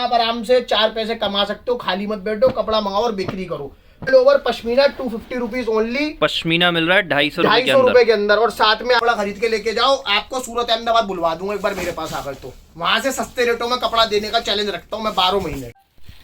आप आराम से 4 पैसे कमा सकते हो। खाली मत बैठो, कपड़ा मंगाओ और बिक्री करो। Over pashmina 250 rupees only. Pashmina मिल रहा है 250 रुपए के अंदर। और साथ में कपड़ा खरीद के लेके जाओ, आपको सूरत अहमदाबाद बुलवा दूंगा एक बार मेरे पास आकर। तो वहां से सस्ते रेटों में कपड़ा देने का चैलेंज रखता हूँ मैं 12 महीने।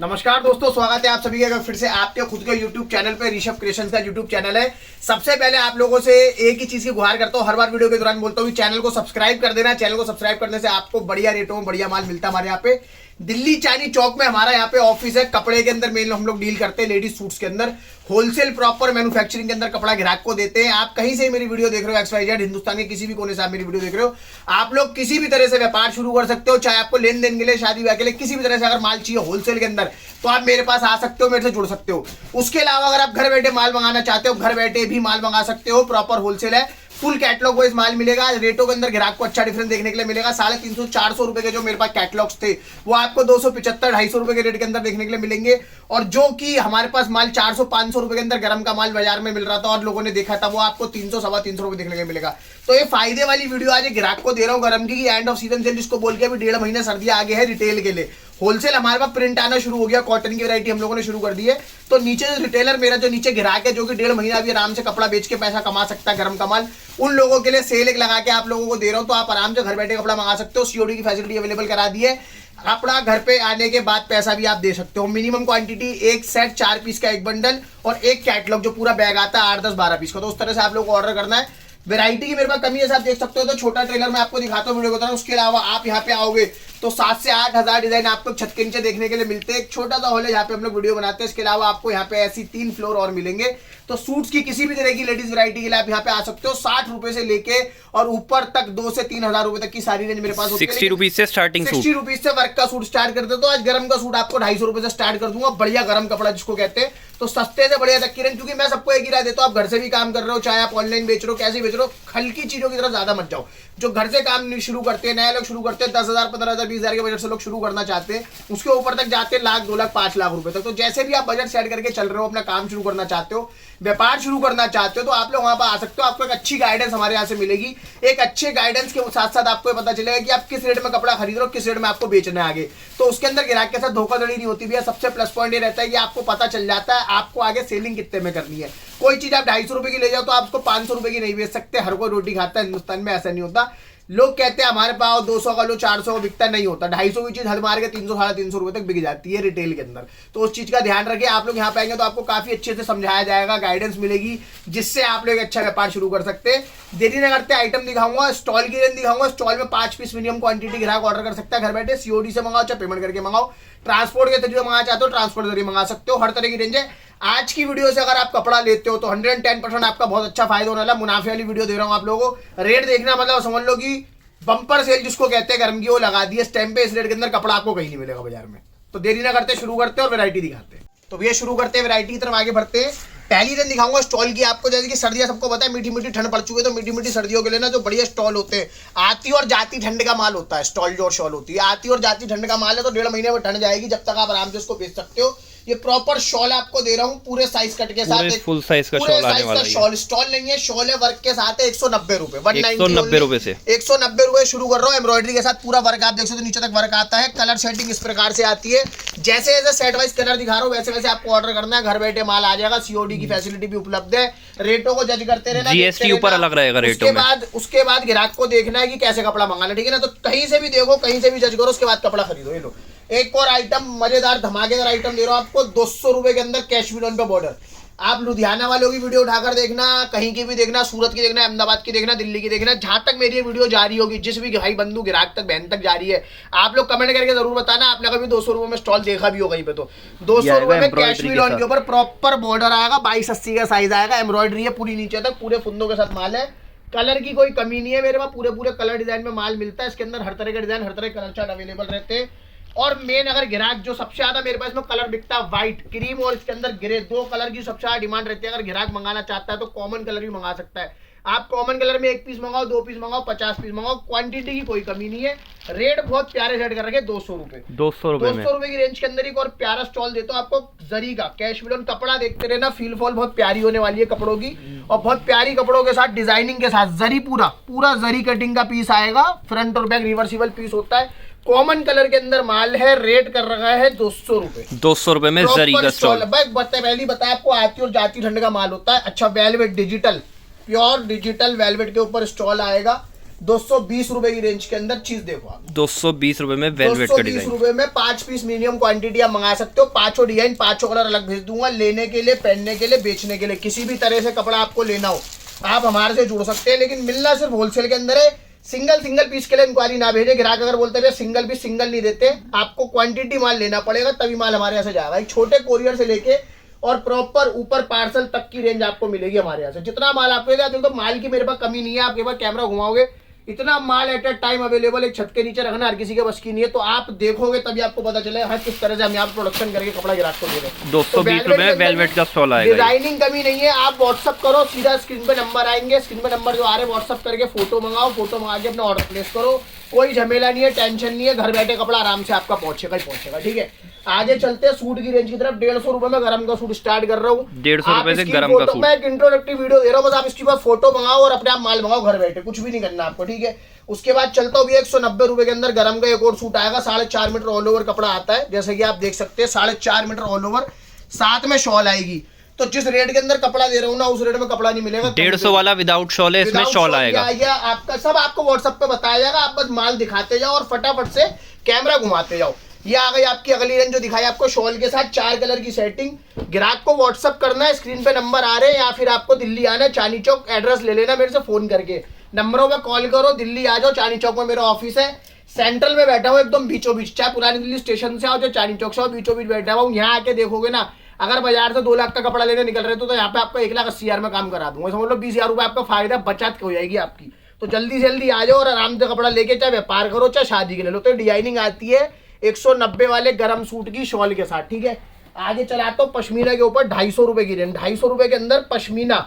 नमस्कार दोस्तों, स्वागत है आप सभी का फिर से आपके खुद के YouTube चैनल पे। ऋषभ क्रिएशंस का YouTube चैनल है। सबसे पहले आप लोगों से एक ही चीज की गुहार करता हूँ, हर बार वीडियो के दौरान बोलता हूँ, चैनल को सब्सक्राइब कर देना। चैनल को सब्सक्राइब करने से आपको बढ़िया रेटों में बढ़िया माल मिलता है हमारे यहाँ पे। दिल्ली चांदनी चौक में हमारा यहाँ पे ऑफिस है। कपड़े के अंदर मेन हम लोग डील करते हैं, लेडीज सूट्स के अंदर होलसेल प्रॉपर मैन्युफैक्चरिंग के अंदर कपड़ा ग्राहक को देते हैं। आप कहीं से मेरी वीडियो देख रहे हो, XYZ हिंदुस्तान के किसी भी कोने से आप मेरी वीडियो देख रहे हो, आप लोग किसी भी तरह से व्यापार शुरू कर सकते हो। चाहे आपको लेन देन के लिए, शादी ब्याह के लिए, किसी भी तरह से अगर माल चाहिए होलसेल के अंदर, तो आप मेरे पास आ सकते हो, मेरे से जुड़ सकते हो। उसके अलावा अगर आप घर बैठे माल मंगाना चाहते हो, घर बैठे भी माल मंगा सकते हो। प्रॉपर होलसेल है, फुल कैटलॉग वाइज माल मिलेगा। रेटों के अंदर ग्राहक को अच्छा डिफरेंस देखने के लिए मिलेगा। 350-400 रुपए के जो मेरे पास कैटलॉग्स थे, वो आपको 275-250 रुपए के रेट के अंदर देखने के लिए मिलेंगे। और जो कि हमारे पास माल 400-500 रुपए के अंदर गर्म का माल बाजार में मिल रहा था और लोगों ने देखा था, वो आपको 300-325 रुपए देखने के लिए मिलेगा। तो ये फायदे वाली वीडियो आज ग्राहक को दे रहा हूँ गर्म की एंड ऑफ सीजन सेल, जिसको बोल के अभी 1.5 महीने सर्दियां आगे है रिटेल के लिए। होलसेल हमारे पास प्रिंट आना शुरू हो गया, कॉटन की वैरायटी हम लोगों ने शुरू कर दी है। तो नीचे जो रिटेलर मेरा जो नीचे ग्राहक है, जो कि 1.5 महीना भी आराम से कपड़ा बेच के पैसा कमा सकता है गर्म का माल, उन लोगों के लिए सेल एक लगा के आप लोगों को दे रहा हूं। तो आप आराम से घर बैठे कपड़ा मंगा सकते हो। COD की फैसिलिटी अवेलेबल करा दी है। कपड़ा घर पे आने के बाद पैसा भी आप दे सकते हो। मिनिमम क्वांटिटी एक सेट 4 पीस का एक बंडल और एक कैटलॉग जो पूरा बैग आता है 8-10-12 पीस का। तो उस तरह से आप लोग को ऑर्डर करना है। वैरायटी की मेरे पास कमी है, आप देख सकते हो। तो छोटा ट्रेलर मैं आपको दिखाता हूँ वीडियो को। उसके अलावा आप यहाँ पे आओगे तो 7 से 8 हजार डिजाइन आपको छत के नीचे देखने के लिए मिलते हैं। एक छोटा सा हॉल है, यहाँ पे हम लोग वीडियो बनाते हैं। इसके अलावा आपको यहाँ पे ऐसी 3 फ्लोर और मिलेंगे। तो सूट्स की किसी भी तरह की लेडीज वैरायटी के लिए आप यहाँ पे आ सकते हो। 60 रुपए से लेके और ऊपर तक 2 से 3 हजार रुपए तक की सारी रेंज मेरे पास होती है। 60 रुपीज से स्टार्टिंग, 60 रुपीज से वर्क का सूट स्टार्ट करते। तो आज गर्म का सूट आपको 250 रुपए से स्टार्ट कर दूंगा। बढ़िया गर्म कपड़ा जिसको कहते हैं। तो सस्ते से बढ़िया तक की रेंज, क्योंकि मैं सबको एक ही राय देता हूँ, आप घर से भी काम कर रहे हो, चाहे आप ऑनलाइन बेच रहे हो, कैसे बेच रहे हो, हल्की चीजों की तरफ ज्यादा मत जाओ। जो घर से काम शुरू करते हैं, नए लोग शुरू करते हैं, 10,000, 15,000, 20,000 के बजट से लोग शुरू करना चाहते हैं, उसके ऊपर तक जाते हैं 1,00,000, 2,00,000, 5 लाख रुपए तक। तो जैसे भी आप बजट सेट करके चल रहे हो, अपना काम शुरू करना चाहते हो, व्यापार शुरू करना चाहते हो, तो आप लोग वहां पर आ सकते हो। आपको एक अच्छी गाइडेंस हमारे यहाँ से मिलेगी। एक अच्छे गाइडेंस के साथ साथ आपको पता चलेगा कि आप किस रेट में कपड़ा खरीद रहे हो, किस रेट में आपको बेचना है आगे। तो उसके अंदर ग्राहक के साथ धोखाधड़ी नहीं होती भैया। सबसे प्लस पॉइंट ये रहता है कि आपको पता चल जाता है आपको आगे सेलिंग कितने में करनी है। कोई चीज आप 250 रुपए की ले जाओ तो आप उसको 500 रुपए की नहीं बेच सकते। हर कोई रोटी खाता है हिंदुस्तान में, ऐसा नहीं होता। लोग कहते हैं हमारे पास 200 का लो, 400 का बिकता नहीं होता। 250 की चीज हद मार के 300-350 रुपए तक बिक जाती है रिटेल के अंदर। तो उस चीज का ध्यान रखिए। आप लोग यहाँ पे आएंगे तो आपको काफी अच्छे से समझाया जाएगा, गाइडेंस मिलेगी, जिससे आप लोग अच्छा व्यापार शुरू कर सकते हैं। देरी न करते आइटम दिखाऊंगा, स्टॉल की रेंज दिखाऊंगा। स्टॉल में 5 पीस मिनिमम क्वांटिटी ग्राहक ऑर्डर कर सकता है घर बैठे। COD से मंगाओ, चाहे पेमेंट करके मंगाओ। ट्रांसपोर्ट के जरिए मंगाना चाहते हो, ट्रांसपोर्ट के जरिए मंगा सकते हो। हर तरह की रेंज है। आज की वीडियो से अगर आप कपड़ा लेते हो तो 110% आपका बहुत अच्छा फायदा होने वाला। मुनाफे वाली वीडियो दे रहा हूँ आप लोगों को। रेट देखना मतलब समझ लो कि बम्पर सेल जिसको कहते हैं गर्म की, वो लगा दी है स्टैंप पे। इस रेट के अंदर कपड़ा आपको कहीं नहीं मिलेगा बाजार में। तो देरी ना करते शुरू करते हैं और वैरायटी दिखाते हैं। तो ये शुरू करते हैं, वैरायटी की तरफ आगे बढ़ते हैं। पहली रेंज दिखाऊंगा स्टॉल की आपको। जैसे कि सर्दियां सबको पता है, मीठी मीठी ठंड पड़ चुकी है, तो मीठी मीठी सर्दियों के लिए ना जो बढ़िया स्टॉल होते हैं, आती और जाती ठंड का माल होता है। स्टॉल जो शॉल होती है, आती और जाती ठंड का माल है। तो 1.5 महीने में ठंड जाएगी, जब तक आप आराम से उसको बेच सकते हो। ये प्रॉपर शॉल आपको दे रहा हूँ पूरे साइज कट के साथ। फुल साइज का शॉल आने वाला है। शॉल स्टॉल नहीं है, शॉल है, वर्क के साथ है। 190 रुपए, 190 रुपए से 190 रुपए शुरू कर रहा हूँ। एम्ब्रॉयडरी के साथ पूरा वर्क आप देख सकते हो, नीचे तक वर्क आता है। कलर सेटिंग इस प्रकार से आती है। जैसे जैसे सेट वाइज कलर दिखा रहा हूँ, वैसे वैसे आपको ऑर्डर करना है। घर बैठे माल आ जाएगा। COD की फैसिलिटी भी उपलब्ध है। रेटों को जज करते रहना, GST ऊपर अलग रहेगा रेटों में। उसके बाद ग्राहक को देखना है कि कैसे कपड़ा मंगाना, ठीक है ना। तो कहीं से भी देखो, कहीं से भी जज करो, उसके बाद कपड़ा खरीदो। ये लो एक और आइटम, मजेदार धमाकेदार आइटम दे रहा हूं आपको। 200 रुपए के अंदर कैश विलोन पे बॉर्डर। आप लुधियाना वालों की वीडियो उठाकर देखना, कहीं की भी देखना, सूरत की देखना, अहमदाबाद की देखना, दिल्ली की देखना। जहां तक मेरी ये वीडियो जारी होगी, जिस भी भाई बंधु ग्राहक तक, बहन तक जारी है, आप लोग कमेंट करके जरूर बताना आपने कभी 200 रुपए में स्टॉल देखा भी हो कहीं पे। तो 200 रुपए में कैश विलोन के ऊपर प्रॉपर बॉर्डर आएगा। 2280 का साइज आएगा। एम्ब्रॉयडरी है पूरी नीचे तक, पूरे फुंदों के साथ माल है। कलर की कोई कमी नहीं है मेरे पास। पूरे कलर डिजाइन में माल मिलता है। इसके अंदर हर तरह के डिजाइन, हर तरह के कलर चार्ट अवेलेबल रहते हैं। और मेन अगर ग्राहक जो सबसे ज्यादा मेरे पास में कलर बिकता है व्हाइट, क्रीम और इसके अंदर ग्रे, 2 कलर की सबसे ज्यादा डिमांड रहती है। अगर ग्राहक मंगाना चाहता है तो कॉमन कलर भी मंगा सकता है। आप कॉमन कलर में 1 पीस मंगाओ, 2 पीस मंगाओ, 50 पीस मंगाओ, क्वांटिटी की कोई कमी नहीं है। रेट बहुत प्यारे सेट कर रखे, 200 रुपए 200 रुपए की रेंज के अंदर एक और प्यारा स्टॉल देता हूँ आपको जरी का। कैश विलोन कपड़ा देखते रहना, फील फॉल बहुत प्यारी होने वाली है कपड़ों की। और बहुत प्यारी कपड़ों के साथ डिजाइनिंग के साथ जरी, पूरा जरी कटिंग का पीस आएगा। फ्रंट और बैक रिवर्सिबल पीस होता है। कॉमन कलर के अंदर माल है। रेट कर रखा है 200 रुपए। 200 रुपए में जरी का स्टॉल। पहली बताया आपको, आती और जाती ठंड का माल होता है। अच्छा, velvet digital, pure digital velvet के ऊपर स्टॉल आएगा 220 रुपए की रेंज के अंदर। चीज देखो आप, 220 रुपए में वेलवेट का डिजाइन। 220 रुपए में 5 पीस मिनिमम क्वांटिटी आप मंगा सकते हो। 5 डिजाइन 5 कलर अलग भेज दूंगा। लेने के लिए, पहनने के लिए, बेचने के लिए, किसी भी तरह से कपड़ा आपको लेना हो आप हमारे से जुड़ सकते हैं। लेकिन मिलना सिर्फ होलसेल के अंदर है। सिंगल पीस के लिए इंक्वायरी ना भेजे। ग्राहक अगर बोलते हैं सिंगल पीस, सिंगल नहीं देते, आपको क्वांटिटी माल लेना पड़ेगा तभी माल हमारे यहाँ से जाएगा। एक छोटे कोरियर से लेके और प्रॉपर ऊपर पार्सल तक की रेंज आपको मिलेगी हमारे यहाँ से। जितना माल आपको देगा, तो माल की मेरे पास कमी नहीं है। आपके पास कैमरा घुमाओगे, इतना माल एट ए टाइम अवेलेबल, एक छत के नीचे रखना हर किसी के बस की नहीं है। तो आप देखोगे तभी आपको पता चलेगा हर किस तरह से हम यहाँ प्रोडक्शन करके कपड़ा ग्राहक को दे रहे हैं। 220 रुपए में वेलवेट का स्टॉल आएगा। डिजाइनिंग कमी नहीं है। आप व्हाट्सअप करो, सीधा स्क्रीन पे नंबर आएंगे, स्क्रीन पे नंबर जो आ रहे हैं व्हाट्सअप करके फोटो मंगाओ, फोटो मंगा के अपना ऑर्डर प्लेस करो। कोई झमेला नहीं है, टेंशन नहीं है, घर बैठे कपड़ा आराम से आपका पहुंचेगा ही पहुंचेगा। ठीक है, आगे चलते हैं सूट की रेंज की तरफ। 150 रुपए में गरम का सूट स्टार्ट कर रहा हूँ। 150 रुपए से गरम का सूट। मैं एक इंट्रोडक्टिव वीडियो दे रहा हूँ, बस आप इसके बाद फोटो मंगाओ और अपने आप माल मंगाओ घर बैठे, कुछ भी नहीं करना आपको। ठीक है, उसके बाद चलता हूँ 190 रुपए के अंदर गरम का एक और सूट आएगा। 4.5 मीटर ऑल ओवर कपड़ा आता है, जैसे कि आप देख सकते हैं 4.5 मीटर ऑल ओवर, साथ में शॉल आएगी। तो जिस रेट के अंदर कपड़ा दे रहा हूँ ना, उस रेट में कपड़ा नहीं मिलेगा। 150 वाला विदाउट शॉल है, इसमें शॉल आएगा। आपका सब आपको व्हाट्सएप पे बताया जाएगा। आप बस माल दिखाते जाओ और फटाफट से कैमरा घुमाते जाओ। ये आ गई आपकी अगली रेंज जो दिखाई आपको, शॉल के साथ 4 कलर की सेटिंग। ग्राहक को व्हाट्सएप करना है, स्क्रीन पे नंबर आ रहे हैं, या फिर आपको दिल्ली आना है, चांदनी चौक एड्रेस ले लेना मेरे से फोन करके। नंबरों पे कॉल करो, दिल्ली आ जाओ, चांदनी चौक में मेरा ऑफिस है। सेंट्रल में बैठा हूँ एकदम बीचों बीच, चाहे पुरानी दिल्ली स्टेशन से आओ, चाहे चांदनी चौक से आओ, बीचों बीच बैठा हूँ। यहाँ आके देखोगे ना, अगर बाजार से 2 लाख का कपड़ा लेने निकल रहे तो यहाँ पे आपको 1,80,000 में काम करा दूंगा। समझ लो 20,000 रुपए आपका फायदा बचत हो जाएगी आपकी। तो जल्दी से जल्दी आ जाओ और आराम से कपड़ा लेके, चाहे व्यापार करो चाहे शादी के ले लो। तो डिजाइनिंग आती है 190 वाले गरम सूट की शॉल के साथ। ठीक है, आगे चलाता हूँ पश्मीना के ऊपर 250 रुपए की रेंज। 250 रुपए के अंदर pashmina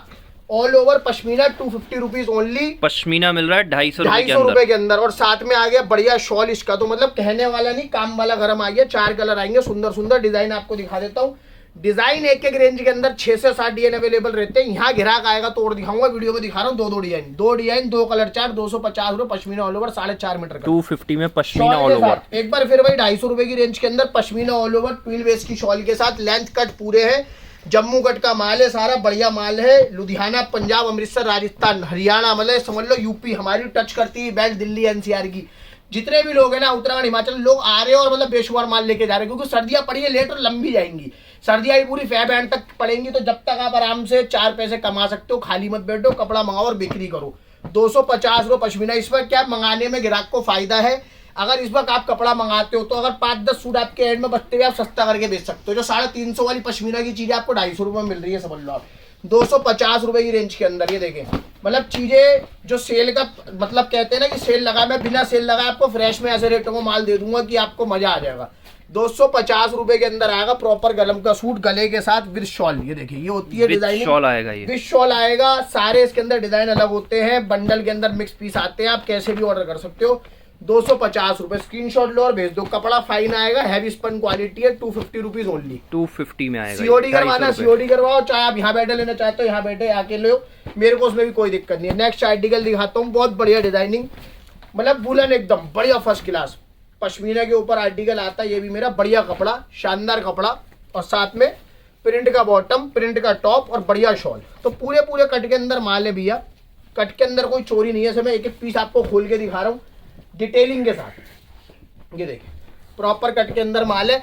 all over pashmina 250 rupees only. Pashmina मिल रहा है 250 रुपए के अंदर। और साथ में आ गया बढ़िया शॉल इसका, तो मतलब कहने वाला नहीं काम वाला गरम आ गया। 4 कलर आएंगे, सुंदर सुंदर डिजाइन आपको दिखा देता हूँ। डिजाइन एक रेंज के अंदर 6 से 7 डिजाइन अवेलेबल रहते हैं। यहाँ ग्राहक आएगा तो और दिखाऊंगा, वीडियो में दिखा रहा हूँ 2 डिजाइन, 2 कलर चार्ट। 250 रुपए पश्मीना ऑल ओवर 4.5 मीटर का, 250 में पश्मीना ऑल ओवर। एक बार फिर भाई 250 रुपए की रेंज के अंदर pashmina all over twill base की शॉल के साथ। लेंथ कट पूरे है, जम्मू कट का माल है, सारा बढ़िया माल है। लुधियाना, पंजाब, अमृतसर, राजस्थान, हरियाणा, मतलब समझ लो यूपी हमारी टच करती है बेल्ट, दिल्ली एनसीआर की। जितने भी लोग हैं ना, उत्तराखंड, हिमाचल लोग आ रहे हैं और मतलब बेशुमार माल लेके जा रहे हैं, क्योंकि सर्दियां पड़ी है लेट और लंबी जाएंगी। सर्दियां पूरी फेब एंड तक पड़ेंगी, तो जब तक आप आराम से 4 पैसे कमा सकते हो, खाली मत बैठो, कपड़ा मंगाओ और बिक्री करो। 250 रुपये पश्मीना। इस पर क्या मंगाने में ग्राहक को फायदा है, अगर इस वक्त आप कपड़ा मंगाते हो तो अगर 5-10 सूट आपके एंड में बचते हुए आप सस्ता करके बेच सकते हो। जो 350 वाली पश्मीना की चीजें आपको 250 रुपये में मिल रही है, समझ लो आप 250 रुपए की रेंज के अंदर। ये देखें, मतलब चीजें जो सेल का मतलब कहते हैं ना कि सेल लगा, मैं बिना सेल लगाए आपको फ्रेश में ऐसे रेटों में माल दे दूंगा कि आपको मजा आ जाएगा। 250 रुपए के अंदर आएगा प्रॉपर गरम का सूट गले के साथ विद शॉल। ये देखिए, ये होती है डिजाइन, शॉल आएगा, ये विद शॉल आएगा। सारे इसके अंदर डिजाइन अलग होते हैं, बंडल के अंदर मिक्स पीस आते हैं, आप कैसे भी ऑर्डर कर सकते हो। 250 रुपए, स्क्रीनशॉट लो और भेज दो। कपड़ा फाइन आएगा, हैवी स्पन क्वालिटी है, 250 रुपीज ओनली। 250 में आएगा। सीओडी करवाना सीओडी करवाओ, चाहे आप यहाँ बैठे लेना चाहते हो यहाँ बैठे आके लो, मेरे को उसमें भी कोई दिक्कत नहीं है। नेक्स्ट आर्टिकल दिखाता हूँ, बहुत बढ़िया डिजाइनिंग, मतलब वुलन एकदम बढ़िया फर्स्ट क्लास पश्मीना के ऊपर आर्टिकल आता है। ये भी मेरा बढ़िया कपड़ा, शानदार कपड़ा, और साथ में प्रिंट का बॉटम, प्रिंट का टॉप और बढ़िया शॉल। तो पूरे कट के अंदर माल है भैया, कट के अंदर कोई चोरी नहीं है। मैं एक एक पीस आपको खोल के दिखा रहा हूँ डिटेलिंग के साथ। ये देखिए, प्रॉपर कट के अंदर माल है।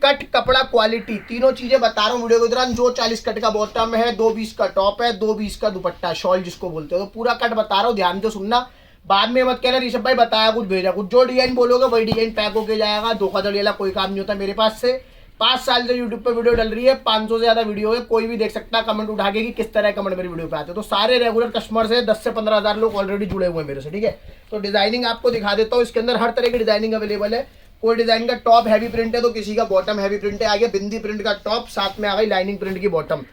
कट, कपड़ा, क्वालिटी, तीनों चीजें बता रहा हूँ वीडियो के दौरान। जो 40 कट का बॉटम है, 220 का टॉप है, 220 का दुपट्टा, शॉल जिसको बोलते हो, तो पूरा कट बता रहा हूँ, ध्यान से सुनना। बाद में मत कहना ऋषभ भाई बताया कुछ भेजा कुछ। जो डिजाइन बोलोगे वही डिजाइन पैक होके जाएगा। धोखाधड़ी वाला कोई काम नहीं होता मेरे पास से। 5 साल से यूट्यूब पे वीडियो डल रही है, 500 से ज्यादा वीडियो है, कोई भी देख सकता है कमेंट उठा के कि किस तरह कमेंट मेरी वीडियो पे आते हैं। तो सारे रेगुलर कस्टमर से 10 से 15 हज़ार लोग ऑलरेडी जुड़े हुए हैं मेरे से। ठीक है, तो डिजाइनिंग आपको दिखा देता हूँ। इसके अंदर हर तरह की डिजाइनिंग अवेलेबल है। कोई डिजाइन का टॉप हैवी प्रिंट है तो किसी का बॉटम हैवी प्रिंट है। आगे बिंदी प्रिंट का टॉप, साथ में आ गई लाइनिंग प्रिंट की बॉटम,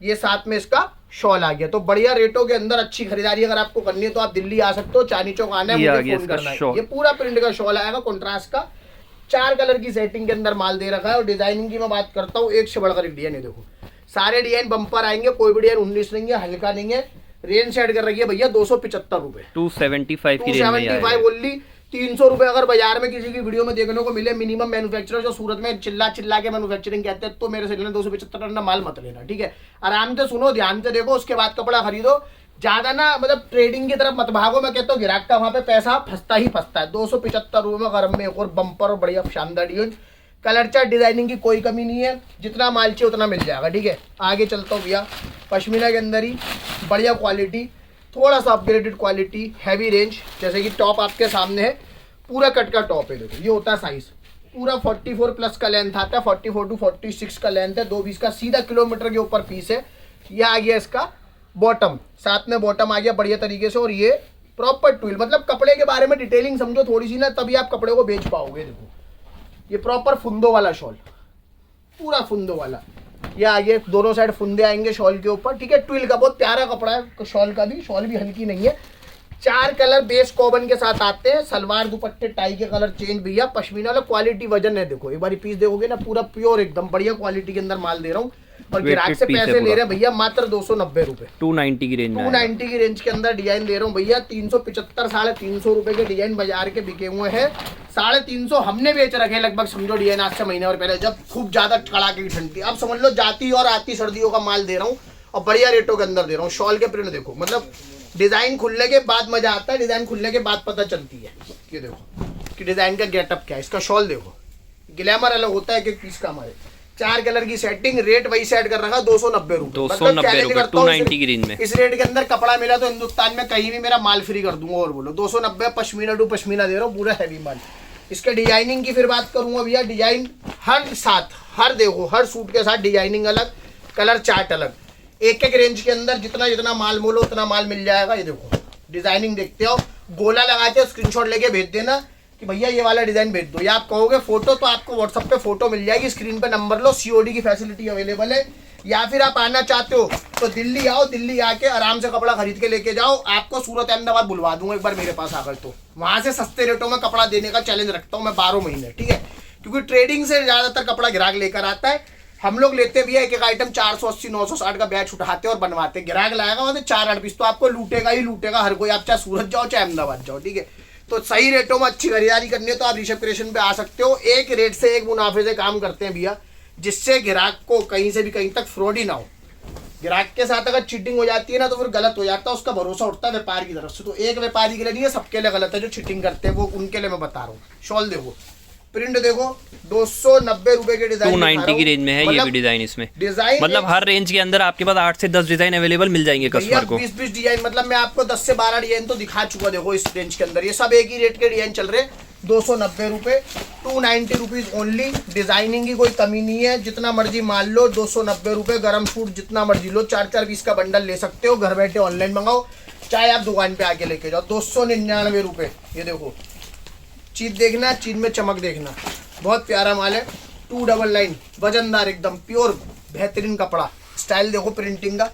ये साथ में इसका शॉल आ गया। तो बढ़िया रेटों के अंदर अच्छी खरीदारी अगर आपको करनी है तो आप दिल्ली आ सकते हो, चांदनी चौक आना है, मुझे फोन करना है। ये पूरा प्रिंट का शॉल आएगा, कॉन्ट्रास्ट का, 4 कलर की सेटिंग के अंदर माल दे रखा है। और डिजाइनिंग की मैं बात करता हूँ, एक से बढ़कर एक डिजाइन है। देखो सारे डिजाइन बम्पर आएंगे, कोई भी डिजाइन 19 नहीं है, हल्का नहीं है। रेंज सेट कर रखी है भैया 275 रुपए, 275 की रेंज में आएगा। 275 ओनली। 300 रुपये अगर बाजार में किसी की वीडियो में देखने को मिले मिनिमम मैन्युफैक्चरर जो सूरत में चिल्ला चिल्ला के मैन्युफैक्चरिंग कहते हैं, तो मेरे से लेना 275 ना माल मत लेना, ठीक है। आराम से सुनो, ध्यान से देखो, उसके बाद कपड़ा खरीदो। ज्यादा ना मतलब ट्रेडिंग की तरफ मत भागो। मैं कहता हूँ ग्राहक का वहां पे पैसा फंसता ही फंसता है। 275 रुपये में गरम में एक और बम्पर और बढ़िया शानदार डिजाइन, कलर चार्ट, डिजाइनिंग की कोई कमी नहीं है। जितना माल चाहिए उतना मिल जाएगा, ठीक है। आगे चलता हूँ भैया, पश्मीना के अंदर ही बढ़िया क्वालिटी, थोड़ा सा अपग्रेडेड क्वालिटी, हैवी रेंज। जैसे कि टॉप आपके सामने है, पूरा कट का टॉप है। देखो ये होता है साइज, पूरा 44 प्लस का लेंथ आता है, 44 टू 46 का लेंथ है, 220 का सीधा किलोमीटर के ऊपर पीस है। ये आ गया इसका बॉटम, साथ में बॉटम आ गया बढ़िया तरीके से। और ये प्रॉपर ट्विल, मतलब कपड़े के बारे में डिटेलिंग समझो थोड़ी सी ना, तभी आप कपड़े को बेच पाओगे। देखो ये प्रॉपर फुंदो वाला शॉल, पूरा फुंदो वाला। ये आगे दोनों साइड फुंदे आएंगे शॉल के ऊपर, ठीक है। ट्विल का बहुत प्यारा कपड़ा है शॉल का भी, शॉल भी हल्की नहीं है। 4 कलर बेस कॉबन के साथ आते हैं, सलवार दुपट्टे टाई के कलर चेंज भैया। पश्मीना वाला क्वालिटी वजन है, देखो एक बार पीस देखोगे ना, पूरा प्योर एकदम बढ़िया क्वालिटी के अंदर माल दे रहा हूँ। और ग्राहक से पैसे ले रहे हैं भैया मात्र 290 रुपए, 290 की रेंज में, 290 की रेंज के अंदर डिजाइन दे रहा हूँ भैया। 375 350 रुपए के डिजाइन बाजार के बिके हुए हैं। 350 हमने बेच रखे लगभग, समझो डिजाइन आज से महीने और पहले, जब खूब ज्यादा कड़ाके की ठंड थी। अब समझ लो जाती और आती सर्दियों का माल दे रहा हूँ और बढ़िया रेटों के अंदर दे रहा हूँ। शॉल के प्रिंट देखो, मतलब डिजाइन खुलने के बाद मजा आता है, डिजाइन खुलने के बाद पता चलती है। ये देखो कि डिजाइन का गेटअप क्या है, इसका शॉल देखो, ग्लैमर अलग होता है एक पीस का। हमारे 4 कलर की सेटिंग, रेट वही सेट कर रखा 290 रुपए, 290 रुपए, 290 की रेंज में। इस रेट के अंदर कपड़ा मिला तो हिंदुस्तान में कहीं भी मेरा माल फ्री कर दूंगा। और बोलो 290 पश्मीना टू पश्मीना दे रहा हूँ, पूरा हैवी माल। इसके डिजाइनिंग की फिर बात करूंगा भैया, डिजाइन हर साथ, हर देखो हर सूट के साथ डिजाइनिंग अलग, कलर चार्ट अलग। एक एक रेंज के अंदर जितना जितना माल बोलो उतना माल मिल जाएगा। ये देखो डिजाइनिंग देखते हो, गोला लगाते हो, स्क्रीनशॉट लेके भेज देना कि भैया ये वाला डिजाइन भेज दो, या आप कहोगे फोटो तो आपको व्हाट्सएप पे फोटो मिल जाएगी, स्क्रीन पे नंबर लो, सीओडी की फैसिलिटी अवेलेबल है। या फिर आप आना चाहते हो तो दिल्ली आओ, दिल्ली आके आराम से कपड़ा खरीद के लेके जाओ। आपको सूरत अहमदाबाद बुलवा दूंगा एक बार मेरे पास आकर, तो वहां से सस्ते रेटों में कपड़ा देने का चैलेंज रखता हूँ मैं 12 महीने, ठीक है। क्योंकि ट्रेडिंग से ज्यादातर कपड़ा ग्राहक लेकर आता है, हम लोग लेते भी है एक एक आइटम 480 960 का बैच उठाते और बनवाते। ग्राहक लाएगा वहां से 4-8 पीस तो आपको लूटेगा ही लूटेगा हर कोई, आप चाहे सूरत जाओ चाहे अहमदाबाद जाओ, ठीक है। तो सही रेटों में अच्छी खरीदारी करनी है तो आप ऋषभ क्रिएशन पे आ सकते हो। एक रेट से एक मुनाफे से काम करते हैं भैया, जिससे ग्राहक को कहीं से भी कहीं तक फ्रॉड ही ना हो। ग्राहक के साथ अगर चीटिंग हो जाती है ना तो फिर गलत हो जाता है, उसका भरोसा उठता है व्यापार की तरफ से। तो एक व्यापारी के लिए नहीं है, सबके लिए गलत है जो चीटिंग करते हैं, वो उनके लिए मैं बता रहा हूँ। शॉल देखो, प्रिंट देखो, 290 रुपए के डिजाइन, 290 की रेंज में है ये भी डिजाइन। इसमें डिजाइन मतलब हर रेंज के अंदर आपके पास 8 से 10 डिजाइन अवेलेबल मिल जाएंगे कस्टमर को। 20 डिजाइन, मतलब मैं आपको 10 से 12 डिजाइन तो दिखा चुका। देखो इस रेंज के अंदर ये सब एक ही रेट के डिजाइन चल रहे, 290 रुपए, 290 रुपीज ओनली। डिजाइनिंग की कोई कमी नहीं है, जितना मर्जी मान लो, 290 रुपए। गर्म सूट जितना मर्जी लो, 4-4 पीस का बंडल ले सकते हो, घर बैठे ऑनलाइन मंगाओ, चाहे आप दुकान पे आके लेके जाओ। 299 रुपए। ये देखो चीज देखना, चीज में चमक देखना, बहुत प्यारा माल है। 299, वजनदार एकदम प्योर बेहतरीन कपड़ा। स्टाइल देखो प्रिंटिंग का,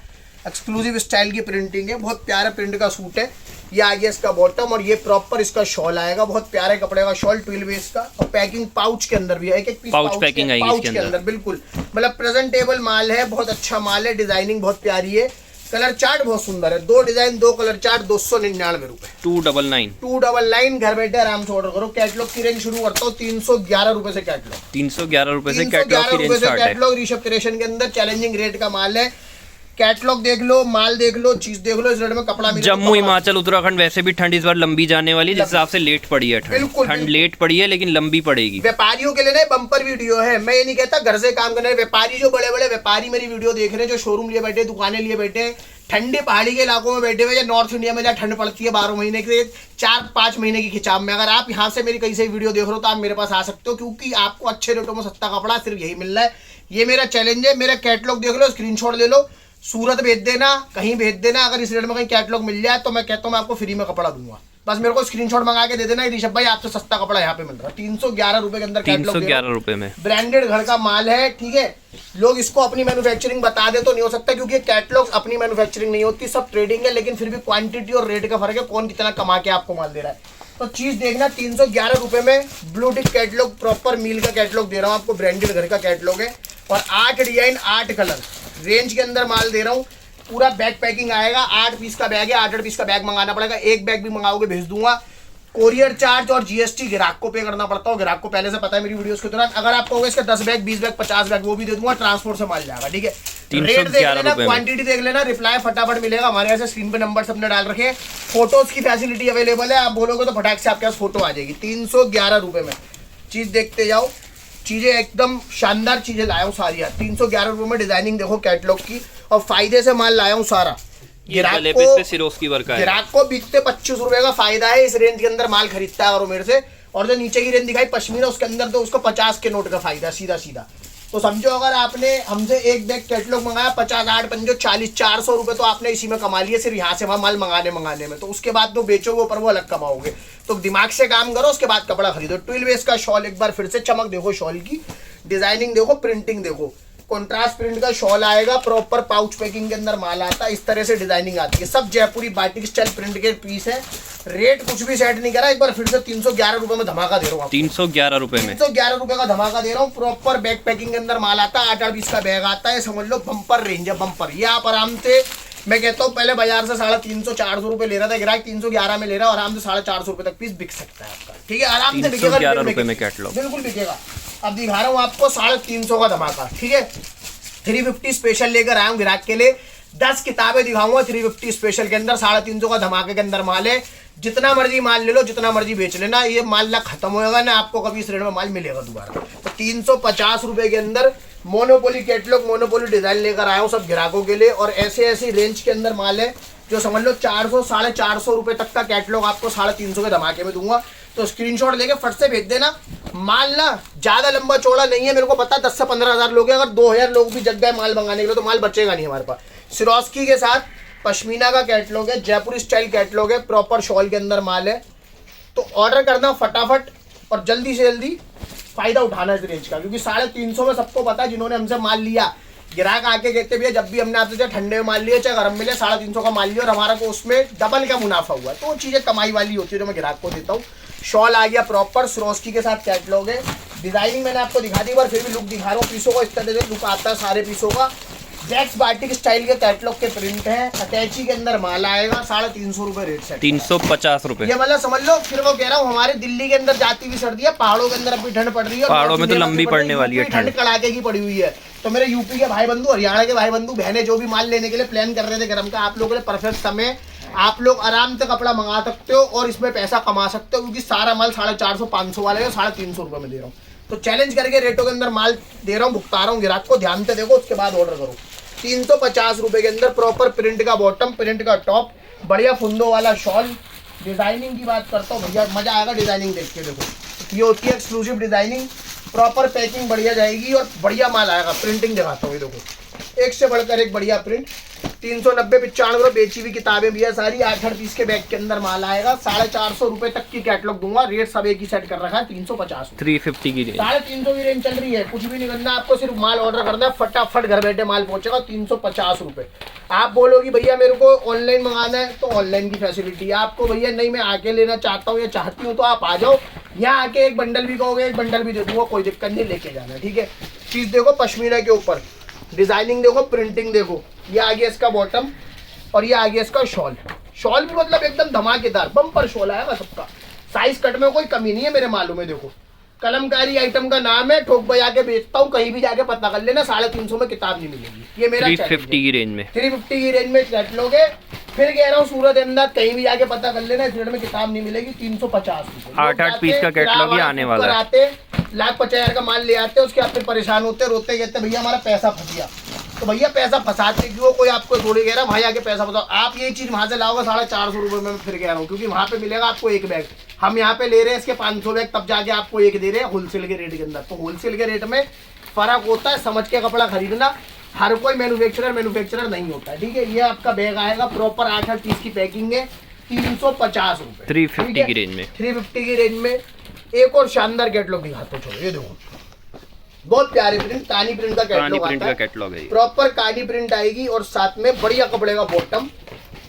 एक्सक्लूसिव स्टाइल की प्रिंटिंग है, बहुत प्यारा प्रिंट का सूट है। ये आ गया इसका बॉटम और ये प्रॉपर इसका शॉल आएगा, बहुत प्यारे कपड़े का शॉल, ट्विल बेस का। और पैकिंग पाउच के अंदर भी है, एक पीस पाउच पैकिंग आएगी इसके अंदर, बिल्कुल मतलब प्रेजेंटेबल माल है, बहुत अच्छा माल है। डिजाइनिंग बहुत प्यारी है, कलर चार्ट बहुत सुंदर है। 2 डिजाइन 2 कलर चार्ट, 299 रुपए, 299। घर बैठे आराम से ऑर्डर करो। कैटलॉग की रेंज शुरू करता हूँ 311 रुपए से। कैटलॉग 311 रुपए से कैटलॉग की रेंज स्टार्ट है। कैटलॉग ऋषभ क्रिएशन के अंदर चैलेंजिंग रेट का माल है। कैटलॉग देख लो, माल देख लो, चीज देख लो, इस रेट में कपड़ा मिलेगा। जम्मू हिमाचल उत्तराखंड वैसे भी ठंड इस बार लंबी जाने वाली, जिस हिसाब से लेट पड़ी है ठंड लेट पड़ी है लेकिन लंबी पड़ेगी। व्यापारियों के लिए ना बम्पर वीडियो है, मैं ये नहीं कहता घर से काम करने। व्यापारी जो बड़े बड़े व्यापारी मेरी वीडियो देख रहे हैं, जो शोरूम लिए बैठे, दुकानें लिए बैठे, ठंडे पहाड़ी के इलाकों में बैठे हुए, या नॉर्थ इंडिया में जहाँ ठंड पड़ती है 12 महीने के 4-5 महीने की खिंचाव में, अगर आप यहाँ से मेरी कहीं से वीडियो देख रहे हो तो आप मेरे पास आ सकते हो, क्योंकि आपको अच्छे रेटों में सस्ता कपड़ा सिर्फ यही मिल रहा है। ये मेरा चैलेंज है। मेरा कैटलॉग देख लो, स्क्रीनशॉट ले लो, सूरत भेज देना, कहीं भेज देना। अगर इस रेट में कहीं कैटलॉग मिल जाए तो मैं कहता हूँ मैं आपको फ्री में कपड़ा दूंगा। बस मेरे को स्क्रीनशॉट मंगा के दे देना, ऋषभ भाई आपसे सस्ता कपड़ा यहाँ पे मिल रहा है। 311 रुपए के अंदर कैटलॉग, 311 रुपए में ब्रांडेड घर का माल है, ठीक है। लोग इसको अपनी मैन्युफैक्चरिंग बता दे तो नहीं हो सकता, क्योंकि कैटलॉग अपनी मैन्युफैक्चरिंग नहीं होती, सब ट्रेडिंग है। लेकिन फिर भी क्वांटिटी और रेट का फर्क है, कौन कितना कमा के आपको माल दे रहा है। तो चीज देखना, 311 रुपए में ब्लू टिक कैटलॉग, प्रॉपर मील का कैटलॉग दे रहा हूँ आपको, ब्रांडेड घर का कैटलॉग है। और 8 डिजाइन 8 कलर रेंज के अंदर माल दे रहा हूँ। पूरा बैग पैकिंग आएगा, 8 पीस का बैग है, 8 पीस का बैग मंगाना पड़ेगा। एक बैग भी मंगाओगे भेज दूंगा। कोरियर चार्ज और जीएसटी ग्राहक को पे करना पड़ता है, ग्राहक को पहले से पता है मेरी वीडियोस के दौरान। अगर आप कहोगे इसके 10 बैग 20 बैग 50 बैग वो भी दे दूंगा, ट्रांसपोर्ट से माल जाएगा, ठीक है। रेट देख लेना, क्वांटिटी देख लेना, रिप्लाई फटाफट मिलेगा। हमारे यहाँ से स्क्रीन पे नंबर सबने डाल रखे हैं। फोटोज की फैसिलिटी अवेलेबल है, आप बोलोगे तो फटाक से आपके पास फोटो आ जाएगी। 311 रुपए में चीज देखते जाओ, चीजें एकदम शानदार चीजें लाया हूँ सारी यार। 311 रुपए में डिजाइनिंग देखो कैटलॉग की, और फायदे से माल लाया हूँ सारा। ग्राहक को बिकते 25 रुपए का फायदा है। इस रेंज के अंदर माल खरीदता है और मेरे से, और जो नीचे की रेंज दिखाई पश्मीना, उसके अंदर तो उसको 50 के नोट का फायदा सीधा सीधा। तो समझो अगर आपने हमसे एक बैग कैटलॉग मंगाया 50 8 पंजो 40 400 रुपए तो आपने इसी में कमा लिए, सिर्फ यहाँ से वहाँ माल मंगाने में। तो उसके बाद तो बेचोगे ऊपर वो अलग कमाओगे। तो दिमाग से काम करो, उसके बाद कपड़ा खरीदो। 12 वेज का शॉल, एक बार फिर से चमक देखो शॉल की, डिजाइनिंग देखो, प्रिंटिंग देखो। कॉन्ट्रास्ट प्रिंट का शॉल आएगा, प्रॉपर पाउच पैकिंग के अंदर माल आता है, इस तरह से डिजाइनिंग आती है। सब जयपुरी बाटिक स्टाइल प्रिंट के पीस है। रेट कुछ भी सेट नहीं करा, एक बार फिर से 311 रुपए में धमाका दे रहा हूँ। 311 रुपए में 311 रुपए का धमाका दे रहा हूँ। प्रॉपर बैग पैकिंग के अंदर माल आता है, 8-8 पीस का बैग आता है, समझ लो बम्पर रेंज है, बम्पर। ये आप आराम से, मैं कहता हूँ पहले बाजार से 350-400 रुपए ले रहा था ग्राहक, 311 में ले रहा है, आराम से 450 रुपए तक पीस बिक सकता है आपका, ठीक है। आराम से बिकेगा, 311 रुपए में कैटलॉग बिल्कुल बिकेगा। अब दिखा रहा हूँ आपको 350 का धमाका, ठीक है। 350 स्पेशल लेकर आया हूँ ग्राहक के लिए। 10 किताबें दिखाऊंगा 350 स्पेशल के अंदर। 350 का धमाके के अंदर माल है। जितना मर्जी माल ले लो, जितना मर्जी बेच लेना, ये माल ना खत्म होएगा ना आपको कभी इस रेट में माल मिलेगा दोबारा। तो 350 रुपए के अंदर मोनोपोली कैटलॉग, मोनोपोली डिजाइन लेकर आया हूँ सब ग्राहकों के लिए। और ऐसे ऐसी रेंज के अंदर माल है जो समझ लो 400-450 रुपए तक का कैटलॉग आपको 350 के धमाके में दूंगा। तो स्क्रीनशॉट लेके फट से भेज देना। माल ना ज्यादा लंबा चौड़ा नहीं है, मेरे को पता है 10 से 15 हजार लोग हैं। अगर 2000 लोग भी जग गए माल मंगाने के लिए तो माल बचेगा नहीं हमारे पास। सिरोस्की के साथ पश्मीना का कैटलॉग है, जयपुरी स्टाइल कैटलॉग है, प्रॉपर शॉल के अंदर माल है। तो ऑर्डर करना फटाफट और जल्दी से जल्दी फायदा उठाना इस रेंज का, क्योंकि 350 में सबको पता है जिन्होंने हमसे माल लिया। ग्राहक आके कहते भैया जब भी हमने आपसे चाहे ठंडे में माल लिया चाहे गर्म मिले, 350 का माल लिया और हमारा को उसमें डबल का मुनाफा हुआ। तो वो चीजें कमाई वाली होती है जो मैं ग्राहक को देता हूँ। शॉल आ गया प्रॉपर, सिरोस्की के साथ कैटलॉग है। डिजाइनिंग मैंने आपको दिखा दी, एक बार फिर भी लुक दिखा रहा हूँ पीसों का। इस तरह से लुक आता है सारे पीसों का। जैक्स बाटिक स्टाइल के कैटलॉग के प्रिंट है। अटैची के अंदर माल आएगा, 350 रुपए रेट से। 350 रुपए ये मतलब समझ लो। फिर वो कह रहा हूँ हमारे दिल्ली के अंदर जाती हुई सर्दी है, पहाड़ों के अंदर अभी ठंड पड़ रही है, पहाड़ों में तो लंबी पड़ने वाली है ठंड, कड़ाके की पड़ी हुई है। तो मेरे यूपी के भाई बंधु, हरियाणा के भाई बंधु बहने जो भी माल लेने के लिए प्लान कर रहे थे गर्म का, आप लोगों के लिए परफेक्ट समय। आप लोग आराम से कपड़ा मंगा सकते हो और इसमें पैसा कमा सकते हो, क्योंकि सारा माल 450-500 वाला है, 350 रुपए में दे रहा हूँ। तो चैलेंज करके रेटों के अंदर माल दे रहा हूँ, भुगता रहा हूँ ग्राहक को। ध्यान से देखो, उसके बाद ऑर्डर करो। 350 रुपए के अंदर प्रॉपर प्रिंट का बॉटम, प्रिंट का टॉप, बढ़िया फुंदो वाला शॉल। डिजाइनिंग की बात करता हूँ भैया, मजा आएगा डिजाइनिंग देख के। देखो ये होती है एक्सक्लूसिव डिजाइनिंग, प्रॉपर पैकिंग बढ़िया जाएगी और बढ़िया माल आएगा। प्रिंटिंग दिखाता हूँ, ये देखो एक से बढ़कर एक बढ़िया प्रिंट। 390-95 बेची हुई किताबें भी है सारी। 8-8 पीस के बैग के अंदर माल आएगा। 450 रुपए तक की कैटलॉग दूंगा। रेट सब एक ही सेट कर रखा है, 350, 350 की रेंज, 350 की रेंज चल रही है। कुछ भी नहीं करना आपको, सिर्फ माल ऑर्डर करना है, फटाफट घर बैठे माल पहुंचेगा। 350 रुपए। आप बोलोगी भैया मेरे को ऑनलाइन मंगाना है, तो ऑनलाइन की फैसिलिटी है आपको। भैया नहीं मैं आके लेना चाहता हूँ या चाहती हूँ, तो आप आ जाओ यहाँ आके। एक बंडल भी कहोगे एक बंडल भी दे दूंगा, कोई दिक्कत नहीं, लेके जाना, ठीक है। चीज देखो पश्मीना के ऊपर, डिजाइनिंग देखो, प्रिंटिंग देखो। ये आ गया इसका बॉटम और ये आ गया इसका शॉल। शॉल भी मतलब एकदम धमाकेदार बम्पर शॉल आएगा सबका। साइज कट में कोई कमी नहीं है मेरे मालूम है। देखो कलमकारी आइटम का नाम है, ठोक बजा के बेचता हूँ, कहीं भी जाके पता कर लेना। 350 में किताब नहीं मिलेगी। ये मेरा 350 की रेंज में, 350 की रेंज में कैटलॉग है। फिर कह रहा हूँ सूरत अहमदाबाद कहीं भी जाके पता कर लेना, इस रेट में किताब नहीं मिलेगी। 350 रुपए। 8-8 पीस का कैटलॉग ही आने वाला है। आते 1,50,000 का माल ले आते, उसके आप परेशान होते, रोते, कहते भैया हमारा पैसा फंस गया। तो भैया पैसा फंसाते क्यों? कोई आपको थोड़ी कह रहा भाई आके पैसा बताओ। आप ये चीज वहां से लाओगे 450 रुपए में, फिर कह रहा हूँ, क्योंकि वहां पे मिलेगा आपको एक बैग। हम यहाँ पे ले रहे हैं इसके 500 बैग, तब जाके आपको एक दे रहे हैं होलसेल के रेट के अंदर। तो होलसेल के रेट में फर्क होता है, समझ के कपड़ा खरीदना। हर कोई मैन्युफैक्चरर नहीं होता है, ठीक है। ये आपका बैग आएगा प्रॉपर 8-8 पीस की पैकिंग है, 350 रुपए, 350 की रेंज में। 350 की रेंज में एक और शानदार कैटलॉग दिखाता हूँ। ये देखो बहुत प्यारे प्रिंट, कानी प्रिंट का कैटलॉग है। प्रॉपर कानी प्रिंट आएगी और साथ में बढ़िया कपड़े का बॉटम।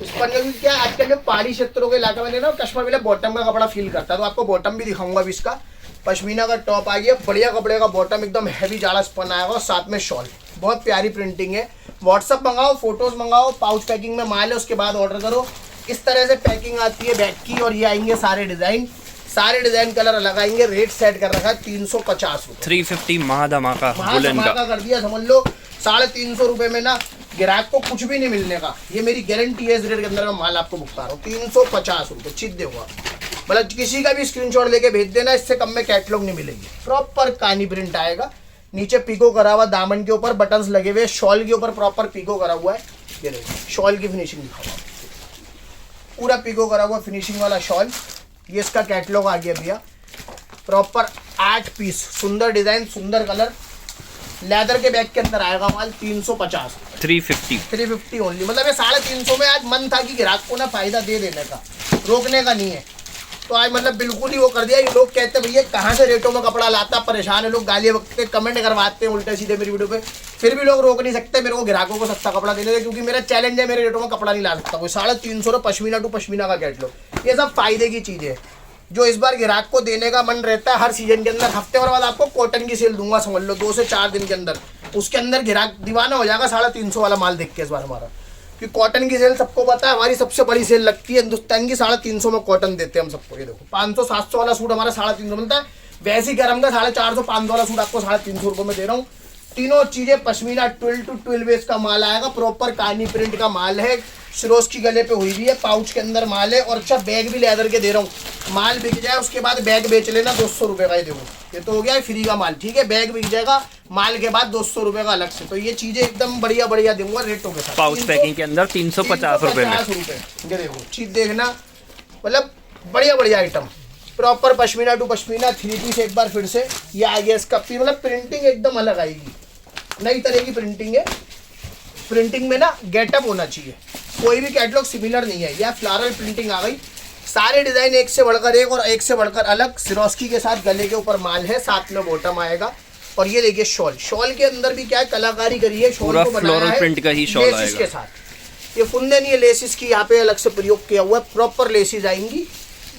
इस पर क्या आजकल जो पहाड़ी क्षेत्रों के इलाके में ना कस्टमर वाले बॉटम का कपड़ा फील करता है, तो आपको बॉटम भी दिखाऊंगा अभी। इसका पश्मीना का टॉप आ गया, बढ़िया कपड़े का बॉटम, एकदम हैवी जाड़ा स्पन आएगा और साथ में शॉल। बहुत प्यारी प्रिंटिंग है। व्हाट्सअप मंगाओ, फोटोज मंगाओ, पाउच पैकिंग में माल है, उसके बाद ऑर्डर करो। इस तरह से पैकिंग आती है बैग की। और ये आएंगे सारे डिजाइन कलर अलग आएंगे। रेट सेट कर रखा है 350 रुपए। 350 महाधमाका वुलन का कर दिया, समझ लो 350 रुपए में ना ग्राहक को कुछ भी नहीं मिलने का। ये मेरी गारंटी है, इस रेट के अंदर मैं माल आपको भुगता रहा हूँ 350 रुपए। चित देखो, मतलब किसी का भी स्क्रीनशॉट लेके भेज देना, इससे कम में कैटलॉग नहीं मिलेगी। प्रॉपर कानी प्रिंट आएगा, नीचे पिको करा हुआ, दामन के ऊपर बटन्स लगे हुए, शॉल के ऊपर प्रॉपर पिको करा हुआ है। ये देखो शॉल की फिनिशिंग दिखाओ, पूरा पिको करा हुआ फिनिशिंग वाला शॉल। ये इसका कैटलॉग आ गया भैया, प्रॉपर 8 पीस, सुंदर डिजाइन, सुंदर कलर, लेदर के बैग के अंदर आएगा माल 350 350 ओनली। मतलब ये 350 में आज मन था कि ग्राहक को ना फायदा दे देने का, रोकने का नहीं है। तो आज मतलब बिल्कुल ही वो कर दिया। ये लोग कहते हैं भैया कहाँ से रेटों में कपड़ा लाता, परेशान है लोग, गालियाँ बकते, कमेंट करवाते हैं उल्टे सीधे मेरी वीडियो पे, फिर भी लोग रोक नहीं सकते मेरे को ग्राहकों को सस्ता कपड़ा देने से, क्योंकि मेरा चैलेंज है, मेरे रेटों में कपड़ा नहीं ला सकता कोई। 350 पश्मीना टू पश्मीना का कैटलॉग, ये सब फायदे की चीज़ें है जो इस बार ग्राहक को देने का मन रहता है। हर सीजन के अंदर हफ्ते भर बाद आपको कॉटन की सेल दूंगा, समझ लो 2 से 4 दिन के अंदर। उसके अंदर ग्राहक दीवाना हो जाएगा 350 वाला माल देख के इस बार हमारा, कि कॉटन की सेल सबको पता है हमारी सबसे बड़ी सेल लगती है हिंदुस्तान की। 350 में कॉटन देते हैं हम सबको। ये देखो 500-700 वाला सूट हमारा 350 मिलता है, वैसे ही गर्म का 450-500 वाला सूट आपको 350 रुपये में दे रहा हूँ। तीनों चीजें पश्मीना 12 to 12 बेस का माल आएगा, प्रॉपर कानी प्रिंट का माल है, सिरोज की गले पे हुई भी है, पाउच के अंदर माल है। और अच्छा बैग भी लेदर के दे रहा हूँ, माल बिक जाए उसके बाद बैग बेच लेना 200 रुपये का। ये देखो ये तो हो गया फ्री का माल, ठीक है, बैग बिक जाएगा माल के बाद 200 रुपये का अलग से। तो ये चीजें एकदम बढ़िया दूंगा रेटों के साथ। पाउच पैकिंग के अंदर 350 रुपये में। ये देखो चीज देखना, मतलब बढ़िया item, proper pashmina to pashmina 3 piece. एक बार फिर से ये आ गया इसका, मतलब प्रिंटिंग एकदम अलग आएगी, नई तरह की प्रिंटिंग है। प्रिंटिंग में ना गेटअप होना चाहिए, कोई भी कैटलॉग सिमिलर नहीं है। यह फ्लोरल प्रिंटिंग आ गई, सारे डिजाइन एक से बढ़कर एक और एक से बढ़कर अलग। सिरोस्की के साथ गले के ऊपर माल है, साथ में बॉटम आएगा। और ये देखिए शॉल के अंदर भी क्या है, कलाकारी करी है, शॉल को बनाया है प्रिंट का ही शॉल आएगा के साथ। ये फुंदे नहीं है, लेसिस की यहाँ पे अलग से प्रयोग किया हुआ है, प्रॉपर लेसिस आएंगी।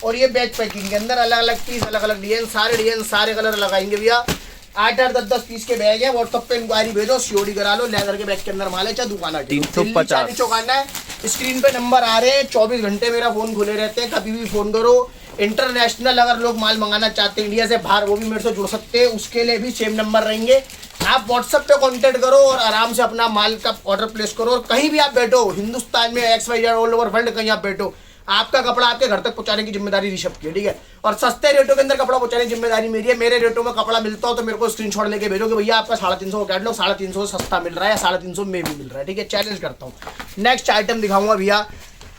और ये बैग पैकिंग के अंदर अलग अलग पीस, अलग अलग डिजाइन, सारे कलर लगाएंगे भैया। 8-8, 10-10 पीस के बैग है। व्हाट्सएप पे इंक्वायरी भेजो, सीओडी करा लो। लेदर के बैग के अंदर माल है, चाहे दुकान 350 चौकाना है। स्क्रीन पे नंबर आ रहे हैं, 24 घंटे मेरा फोन खुले रहते हैं, कभी भी फोन करो। इंटरनेशनल अगर लोग माल मंगाना चाहते हैं इंडिया से बाहर, वो भी मेरे से जुड़ सकते हैं, उसके लिए भी सेम नंबर रहेंगे। आप व्हाट्सएप पे कांटेक्ट करो और आराम से अपना माल का ऑर्डर प्लेस करो। और कहीं भी आप बैठो हिंदुस्तान में, XYZ ऑल ओवर वर्ल्ड, कहीं आप बैठो, आपका कपड़ा आपके घर तक पहुंचाने की जिम्मेदारी ऋषभ की है, ठीक है। और सस्ते रेटों के अंदर कपड़ा पहुंचाने की जिम्मेदारी मेरी है। मेरे रेटों में कपड़ा मिलता हो तो मेरे को स्क्रीनशॉट लेके भेजो कि भैया आपका 350 का कैटलॉग 350 सस्ता मिल रहा है, 350 में भी मिल रहा है, ठीक है। चैलेंज करता हूँ। नेक्स्ट आइटम दिखाऊंगा भैया,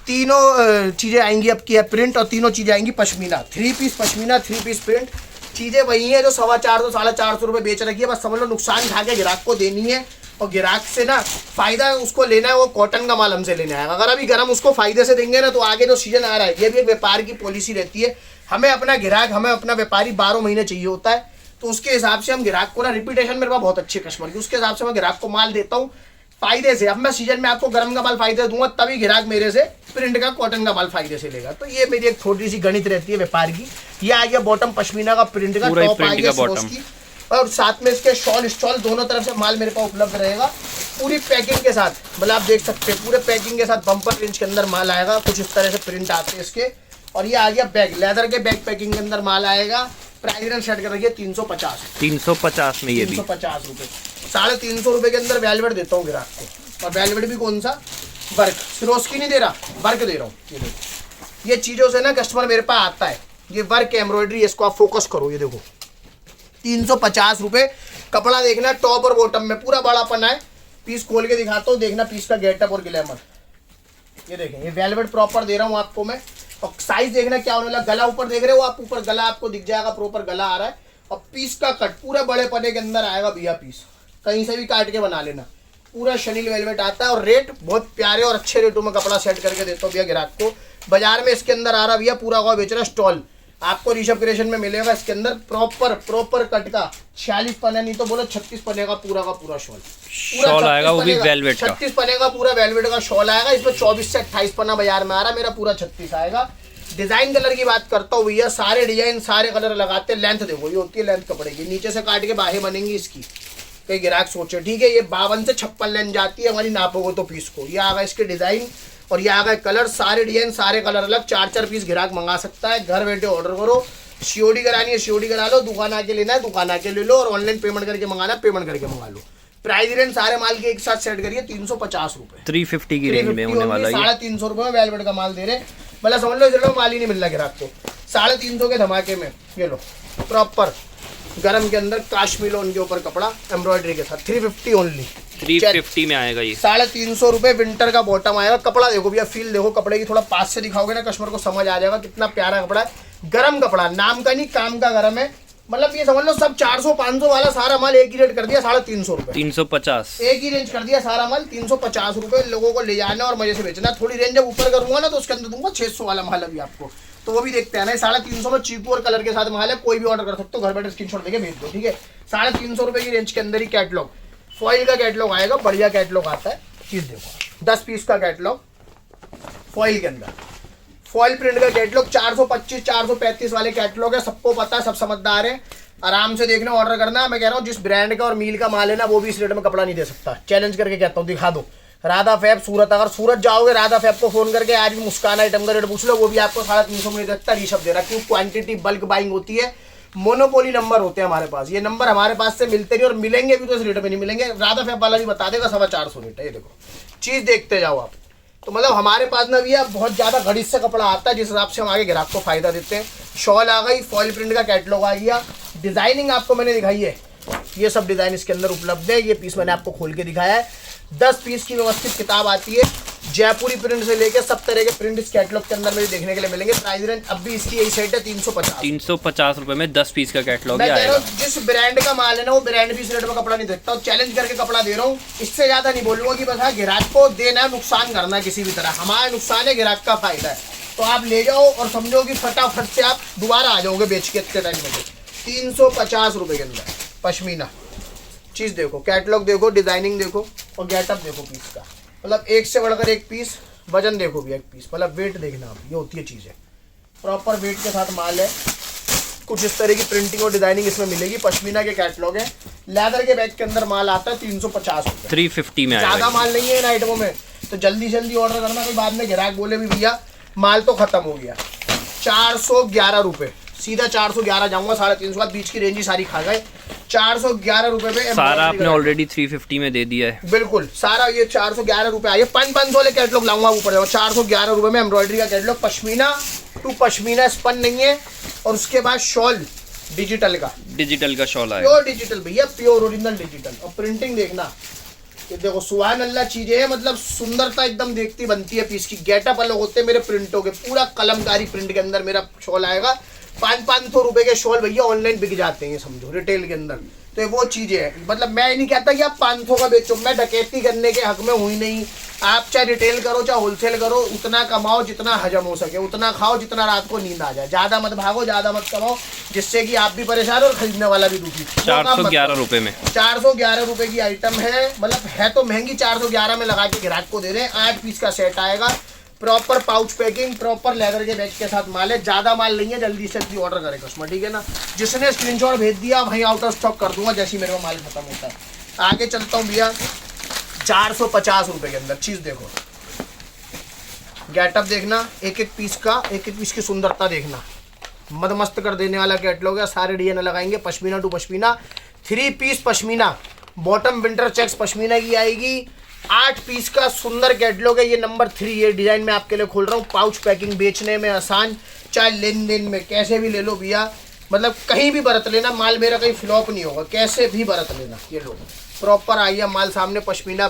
तीनों चीजें आएंगी आपकी है प्रिंट, और तीनों चीजें आएंगी pashmina. 3 piece pashmina, 3 piece print. चीजें वही है जो 450 450 रुपये बेच रखी है, बस समझ लो नुकसान खा के ग्राहक को देनी है। और ग्राहक से ना फायदा उसको लेना है, वो कॉटन का माल हमसे लेना है। अगर अभी गर्म उसको फायदे से देंगे ना, तो आगे जो सीजन आ रहा है, ये भी एक व्यापार की पॉलिसी रहती है। हमें अपना ग्राहक, हमें अपना व्यापारी 12 महीने चाहिए होता है। तो उसके हिसाब से हम ग्राहक को ना, रिपीटेशन मेरे पास बहुत अच्छे कस्टमर की, उसके हिसाब से मैं ग्राहक को माल देता हूँ फायदे से। अब मैं सीजन में आपको गर्म का माल फायदे दूंगा, तभी ग्राहक मेरे से प्रिंट का, कॉटन का माल फायदे से लेगा। तो ये मेरी एक छोटी सी गणित रहती है व्यापार की। ये आ गया बॉटम पश्मीना का प्रिंट का, टॉप आ गया बॉटम की, और साथ में इसके स्टॉल दोनों तरफ से माल मेरे पास उपलब्ध रहेगा, पूरी पैकिंग के साथ। मतलब आप देख सकते हैं पूरे पैकिंग के साथ बम्पर रेंज के अंदर माल आएगा, कुछ इस तरह से प्रिंट आते हैं इसके। और ये आ गया बैग, लेदर के बैग पैकिंग के अंदर माल आएगा। प्राइस सेट कर रखिए 350 में, ये भी 350 रुपये। 350 रुपये के अंदर वेलवेट देता हूँ ग्राहक को। और वेलवेट भी कौन सा, वर्क, सिरोस्की नहीं दे रहा, वर्क दे रहा हूँ। ये देखो, ये चीज़ों से ना कस्टमर मेरे पास आता है। ये वर्क एम्ब्रॉयडरी, इसको आप फोकस करो। ये देखो 350 रुपये। कपड़ा देखना, टॉप और बॉटम में पूरा बड़ापन है। पीस खोल के दिखाता हूँ, देखना पीस का गेटअप और ग्लैमर। ये देखें, ये वेलवेट प्रॉपर दे रहा हूँ आपको मैं। और साइज देखना क्या होने लगा, गला ऊपर देख रहे हो आप, ऊपर गला आपको दिख जाएगा, प्रॉपर गला आ रहा है। और पीस का कट पूरा बड़े पने के अंदर आएगा भैया, पीस कहीं से भी काट के बना लेना। पूरा शनील वेलवेट आता है। और रेट बहुत प्यारे और अच्छे रेटों में कपड़ा सेट करके देता हूँ भैया ग्राहक को। बाजार में इसके अंदर आ रहा भैया पूरा गाँव बेच रहा है स्टॉल, आपको ऋषभ क्रिएशन में मिलेगा इसके अंदर प्रॉपर कट का 46 पन्ने, नहीं तो बोलो 36 पन्ने का पूरा शॉल आएगा, वो भी वेलवेट का। 36 पन्ने का पूरा वेलवेट का शॉल आएगा। इसमें 24 से 28 पन्ना बाजार में आ रहा है, मेरा पूरा 36 आएगा। डिजाइन कलर की बात करता हूँ भैया, सारे डिजाइन सारे कलर लगाते हैं। लेंथ देखो, ये होती है लेंथ कपड़े की, नीचे से काट के बाहें बनेंगी इसकी। कई ग्राहक सोचे, ठीक है, ये 52 से 56 लेंथ जाती है हमारी, नापोगे तो पीस को। ये आगा इसके डिजाइन, और ये आ गए कलर, सारे डिजाइन सारे कलर अलग, 4-4 पीस ग्राहक मंगा सकता है। घर बैठे ऑर्डर करो, सीओडी करानी है सीओडी करा लो, दुकान आके लेना है दुकान आके ले लो, और ऑनलाइन पेमेंट करके मंगाना है पेमेंट करके मंगा लो। प्राइस रेंज सारे माल के एक साथ सेट करिए 350 रुपए, 350 की रेंज में होने वाला है। 350 रुपए में वेलवेट का माल दे रहे, मतलब समझ लो चलो माल ही नहीं मिल रहा ग्राहक को। 350 के धमाके में ये लो प्रॉपर गरम के अंदर काश्मीर उनके ऊपर कपड़ा एम्ब्रॉयडरी के साथ 350 ओनली, 350 में आएगा ये। 350 रुपए विंटर का बॉटम आएगा। कपड़ा देखो भैया, फील देखो कपड़े की, थोड़ा पास से दिखाओगे ना कस्टमर को समझ आ जाएगा कितना प्यारा कपड़ा है। गरम कपड़ा, नाम का नहीं काम का गरम है, मतलब ये समझ लो सब 400-500 वाला सारा माल एक ही रेट कर दिया 350 रुपए, 350 एक ही रेंज कर दिया सारा माल 350 रुपए। लोगों को ले जाना और मजे से बेचना। थोड़ी रेंज जब ऊपर करूंगा ना तो उसके अंदर दूंगा 600 वाला माल अभी आपको, तो वो भी देखते हैं ना। 350 में चीकू और कलर के साथ माल है, कोई भी ऑर्डर कर सकते हो, घर बैठे स्क्रीनशॉट देके भेज दो, ठीक है। 350 रुपए की रेंज के अंदर ही कैटलॉग, फॉइल का कैटलॉग आएगा, बढ़िया कैटलॉग आता है। चीज देखो 10 पीस का कैटलॉग फॉइल के अंदर, फॉइल प्रिंट का कैटलॉग 425-435 वाले कैटलॉग है, सबको पता है, सब समझदार है। आराम से देखना ऑर्डर करना। मैं कह रहा हूँ जिस ब्रांड का और मील का माल है ना वो भी इस रेट में कपड़ा नहीं दे सकता, चैलेंज करके कहता हूँ, दिखा दो। राधा फैब सूरत, अगर सूरत जाओगे राधा फैब को फोन करके आज भी मुस्कान आइटम का रेट पूछ लो, वो भी आपको 350 में नहीं देता, ऋषभ दे रहा। क्यों? क्वांटिटी बल्क बाइंग होती है, मोनोपोली नंबर होते हैं हमारे पास। ये नंबर हमारे पास से मिलते नहीं और मिलेंगे भी तो इस रेट में नहीं मिलेंगे। राधा फैब वाला भी बता देगा 450 रेट है। ये देखो चीज देखते जाओ आप, तो मतलब हमारे पास ना भैया बहुत ज्यादा घड़ी से कपड़ा आता है, जिस हिसाब से हम आगे ग्राहक को फायदा देते हैं। शॉल आ गई, फॉइल प्रिंट का कैटलॉग आ गया, डिजाइनिंग आपको मैंने दिखाई है, ये सब डिजाइन इसके अंदर उपलब्ध है। ये पीस मैंने आपको खोल के दिखाया है। 10 पीस की व्यवस्थित किताब आती है, जयपुरी प्रिंट से लेके सब तरह के प्रिंट इस कैटलॉग के अंदर में देखने के लिए मिलेंगे। प्राइस रेंज अब भी इसकी यही सेट है 350 रुपए में 10 पीस का कैटलॉग मैं कह रहा आएगा। हूँ जिस ब्रांड का माल है ना वो ब्रांड भी इस रेट में कपड़ा नहीं देता हूँ, चैलेंज करके कपड़ा दे रहा हूँ। इससे ज्यादा नहीं बोलूंगा कि बस हाँ ग्राहक को देना है, नुकसान करना है किसी भी तरह। हमारा नुकसान है, ग्राहक का फायदा है। तो आप ले जाओ और समझो कि फटाफट से आप दोबारा आ जाओगे बेच के इतने टाइम में। 350 रुपए के अंदर पश्मीना चीज देखो, कैटलॉग देखो, डिजाइनिंग देखो और गेटअप देखो पीस का, मतलब एक से बढ़कर एक पीस। वजन देखो भी एक पीस, मतलब वेट देखना आप, ये होती है चीजें, प्रॉपर वेट के साथ माल है। कुछ इस तरह की प्रिंटिंग और डिजाइनिंग इसमें मिलेगी। पश्मीना के कैटलॉग है, लेदर के बैग के अंदर माल आता है 350 रुपए, 350 में आएगा। ज्यादा माल नहीं है इन आइटमों में, तो जल्दी जल्दी ऑर्डर करना, कोई बाद में ग्राहक बोले भी भैया माल तो खत्म हो गया। 411 रुपए, सीधा 411 जाऊंगा, 350 बाद बीच की रेंज ही सारी खा गए। 411 रुपए में सारा आपने ऑलरेडी 350 में दे दिया है। बिल्कुल सारा ये 411 रुपए आइए। 500 वाले कैटलॉग लाऊंगा ऊपर जाओ। 411 रुपए में एम्ब्रॉयडरी का catalogue, pashmina to pashmina, spun नहीं है। और उसके बाद शॉल डिजिटल का शॉल आएगा, प्योर डिजिटल भैया, प्योर ओरिजिनल डिजिटल। और प्रिंटिंग देखना, ये देखो सुभान अल्लाह चीजें है, मतलब सुंदरता एकदम देखती बनती है पीस की। गेटअप अलग होते हैं मेरे प्रिंटों के, पूरा कलमकारी प्रिंट के अंदर मेरा शॉल आएगा। 500 रुपए के शॉल भैया ऑनलाइन बिक जाते हैं, समझो रिटेल के अंदर। तो ये वो चीजें है, मतलब मैं नहीं कहता कि आप 500 का बेचो, मैं डकैती करने के हक में हुई नहीं। आप चाहे रिटेल करो चाहे होलसेल करो, उतना कमाओ जितना हजम हो सके, उतना खाओ जितना रात को नींद आ जाए। ज्यादा मत भागो, ज्यादा मत कमाओ, जिससे कि आप भी परेशान हो और खरीदने वाला भी दुखी। 411 रुपए में 411 रुपए की आइटम है, मतलब है तो महंगी, 411 में लगा के ग्राहक को दे रहे हैं। 8 पीस का सेट आएगा, proper pouch packing, proper leather के बैग के साथ माल है। ज्यादा माल नहीं है, जल्दी से जल्दी ऑर्डर करे कस्टमर, ठीक है ना। जिसने स्क्रीनशॉट भेज दिया वहीं आउट ऑफ स्टॉक कर दूंगा जैसे ही मेरे को माल खत्म होता है। आगे चलता हूँ भैया, 450 रुपए के अंदर चीज देखो, गेटअप देखना, एक एक पीस की सुंदरता देखना, मद मस्त कर देने वाला कैटलॉग है। सारे डिजाइन लगाएंगे, pashmina to pashmina, 3 piece pashmina, bottom winter checks pashmina की आएगी। 8 पीस का सुंदर कैटलॉग है, ये नंबर 3 ये डिजाइन मैं आपके लिए खोल रहा हूँ। पाउच पैकिंग, बेचने में आसान, चाहे लेन देन में कैसे भी ले लो भैया, मतलब कहीं भी बरत लेना, माल मेरा कहीं फ्लॉप नहीं होगा, कैसे भी बरत लेना। ये लो प्रॉपर आइए माल सामने, पश्मीना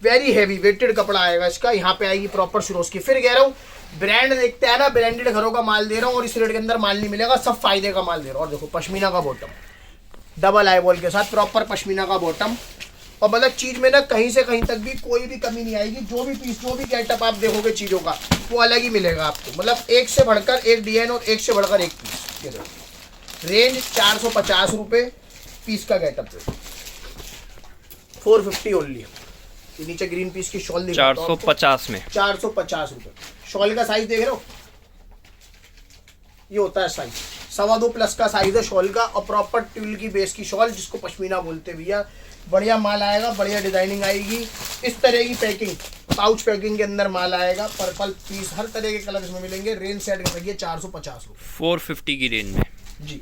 वेरी हैवी वेटेड कपड़ा आएगा इसका। यहाँ पे आएगी प्रॉपर शिरोज की। फिर कह रहा हूँ ब्रांड देखते हैं ना, ब्रांडेड घरों का माल दे रहा हूँ और इस रेट के अंदर माल नहीं मिलेगा, सब फायदे का माल दे रहा हूँ। और देखो पश्मीना का बॉटम, डबल आई बॉल के साथ प्रॉपर पश्मीना का बॉटम। और मतलब चीज में ना कहीं से कहीं तक भी कोई भी कमी नहीं आएगी। जो भी पीस, जो भी गेटअप आप देखोगे चीजों का, वो अलग ही मिलेगा आपको, मतलब एक से बढ़कर एक डिजाइन और एक से बढ़कर एक पीस। ये देखो रेंज 450 रुपए पीस का गेटअप, 450 ओनली। नीचे ग्रीन पीस की शॉल दिखा 450 में, 450 रुपए। शॉल का साइज देख रहे हो, ये होता है साइज 2.25 प्लस का साइज है शॉल का। और प्रॉपर ट्यूल की बेस की शॉल, जिसको पश्मीना बोलते हैं भैया। बढ़िया माल आएगा, बढ़िया डिजाइनिंग आएगी, इस तरह की पैकिंग पाउच पैकिंग के अंदर माल आएगा, पर्पल पीस, हर तरह के कलर इसमें मिलेंगे। रेंज सेट कर रही 450 रुपये, 450 की रेंज में जी।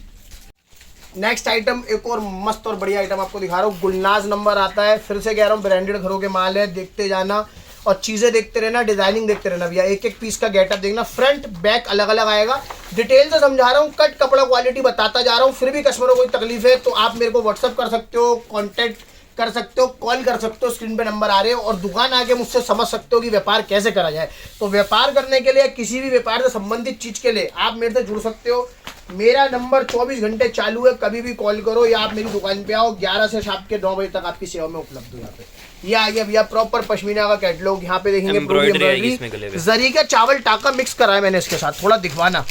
नेक्स्ट आइटम एक और मस्त और बढ़िया आइटम आपको दिखा रहा हूँ। गुलनाज नंबर आता है, फिर से कह रहा हूँ ब्रांडेड घरों के माल है, देखते जाना और चीजें देखते रहना, डिजाइनिंग देखते रहना भैया। एक एक पीस का गेटअप देखना, फ्रंट बैक अलग अलग आएगा। डिटेल से समझा रहा हूँ, कट कपड़ा क्वालिटी बताता जा रहा हूँ। फिर भी कस्टमर को कोई तकलीफ है तो आप मेरे को व्हाट्सअप कर सकते हो, कॉन्टेक्ट कर सकते हो, कॉल कर सकते हो, स्क्रीन पे नंबर आ रहे हो, और दुकान आके मुझसे समझ सकते हो कि व्यापार कैसे करा जाए। तो व्यापार करने के लिए, किसी भी व्यापार से संबंधित चीज के लिए आप मेरे से जुड़ सकते हो। मेरा नंबर 24 घंटे चालू है, कभी भी कॉल करो या आप मेरी दुकान पे आओ। 11 से शाम के 9 बजे तक आपकी सेवा में उपलब्ध हूँ। यहाँ पे ये आ गया भैया प्रॉपर पश्मीना का कैटलॉग। यहाँ पे देखेंगे एम्ब्रॉयडरी, जरी का चावल टाका मिक्स करा है मैंने इसके साथ, थोड़ा दिखवाना।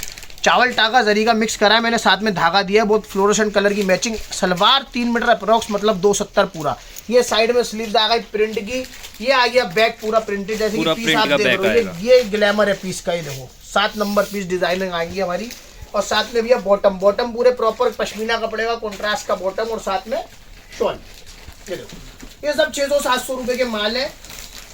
चावल टाका जरी का मिक्स करा है मैंने, साथ में धागा दिया है, बहुत फ्लोरोसेंट कलर की मैचिंग। सलवार 3 मीटर अप्रोक्स, मतलब 270 पूरा। ये साइड में स्लीव्स आ गई प्रिंट की। ये आ गया बैक पूरा प्रिंटेड, जैसे कि पीस आप देख रहे हो। ये ग्लैमर है पीस का, ये देखो 7 नंबर पीस डिजाइनिंग आएंगी हमारी। और साथ में भैया बॉटम पूरे प्रॉपर पश्मीना कपड़े का कॉन्ट्रास्ट का बॉटम, और साथ में शॉल। ये देखो, ये सब 600-700 रुपए के माल है।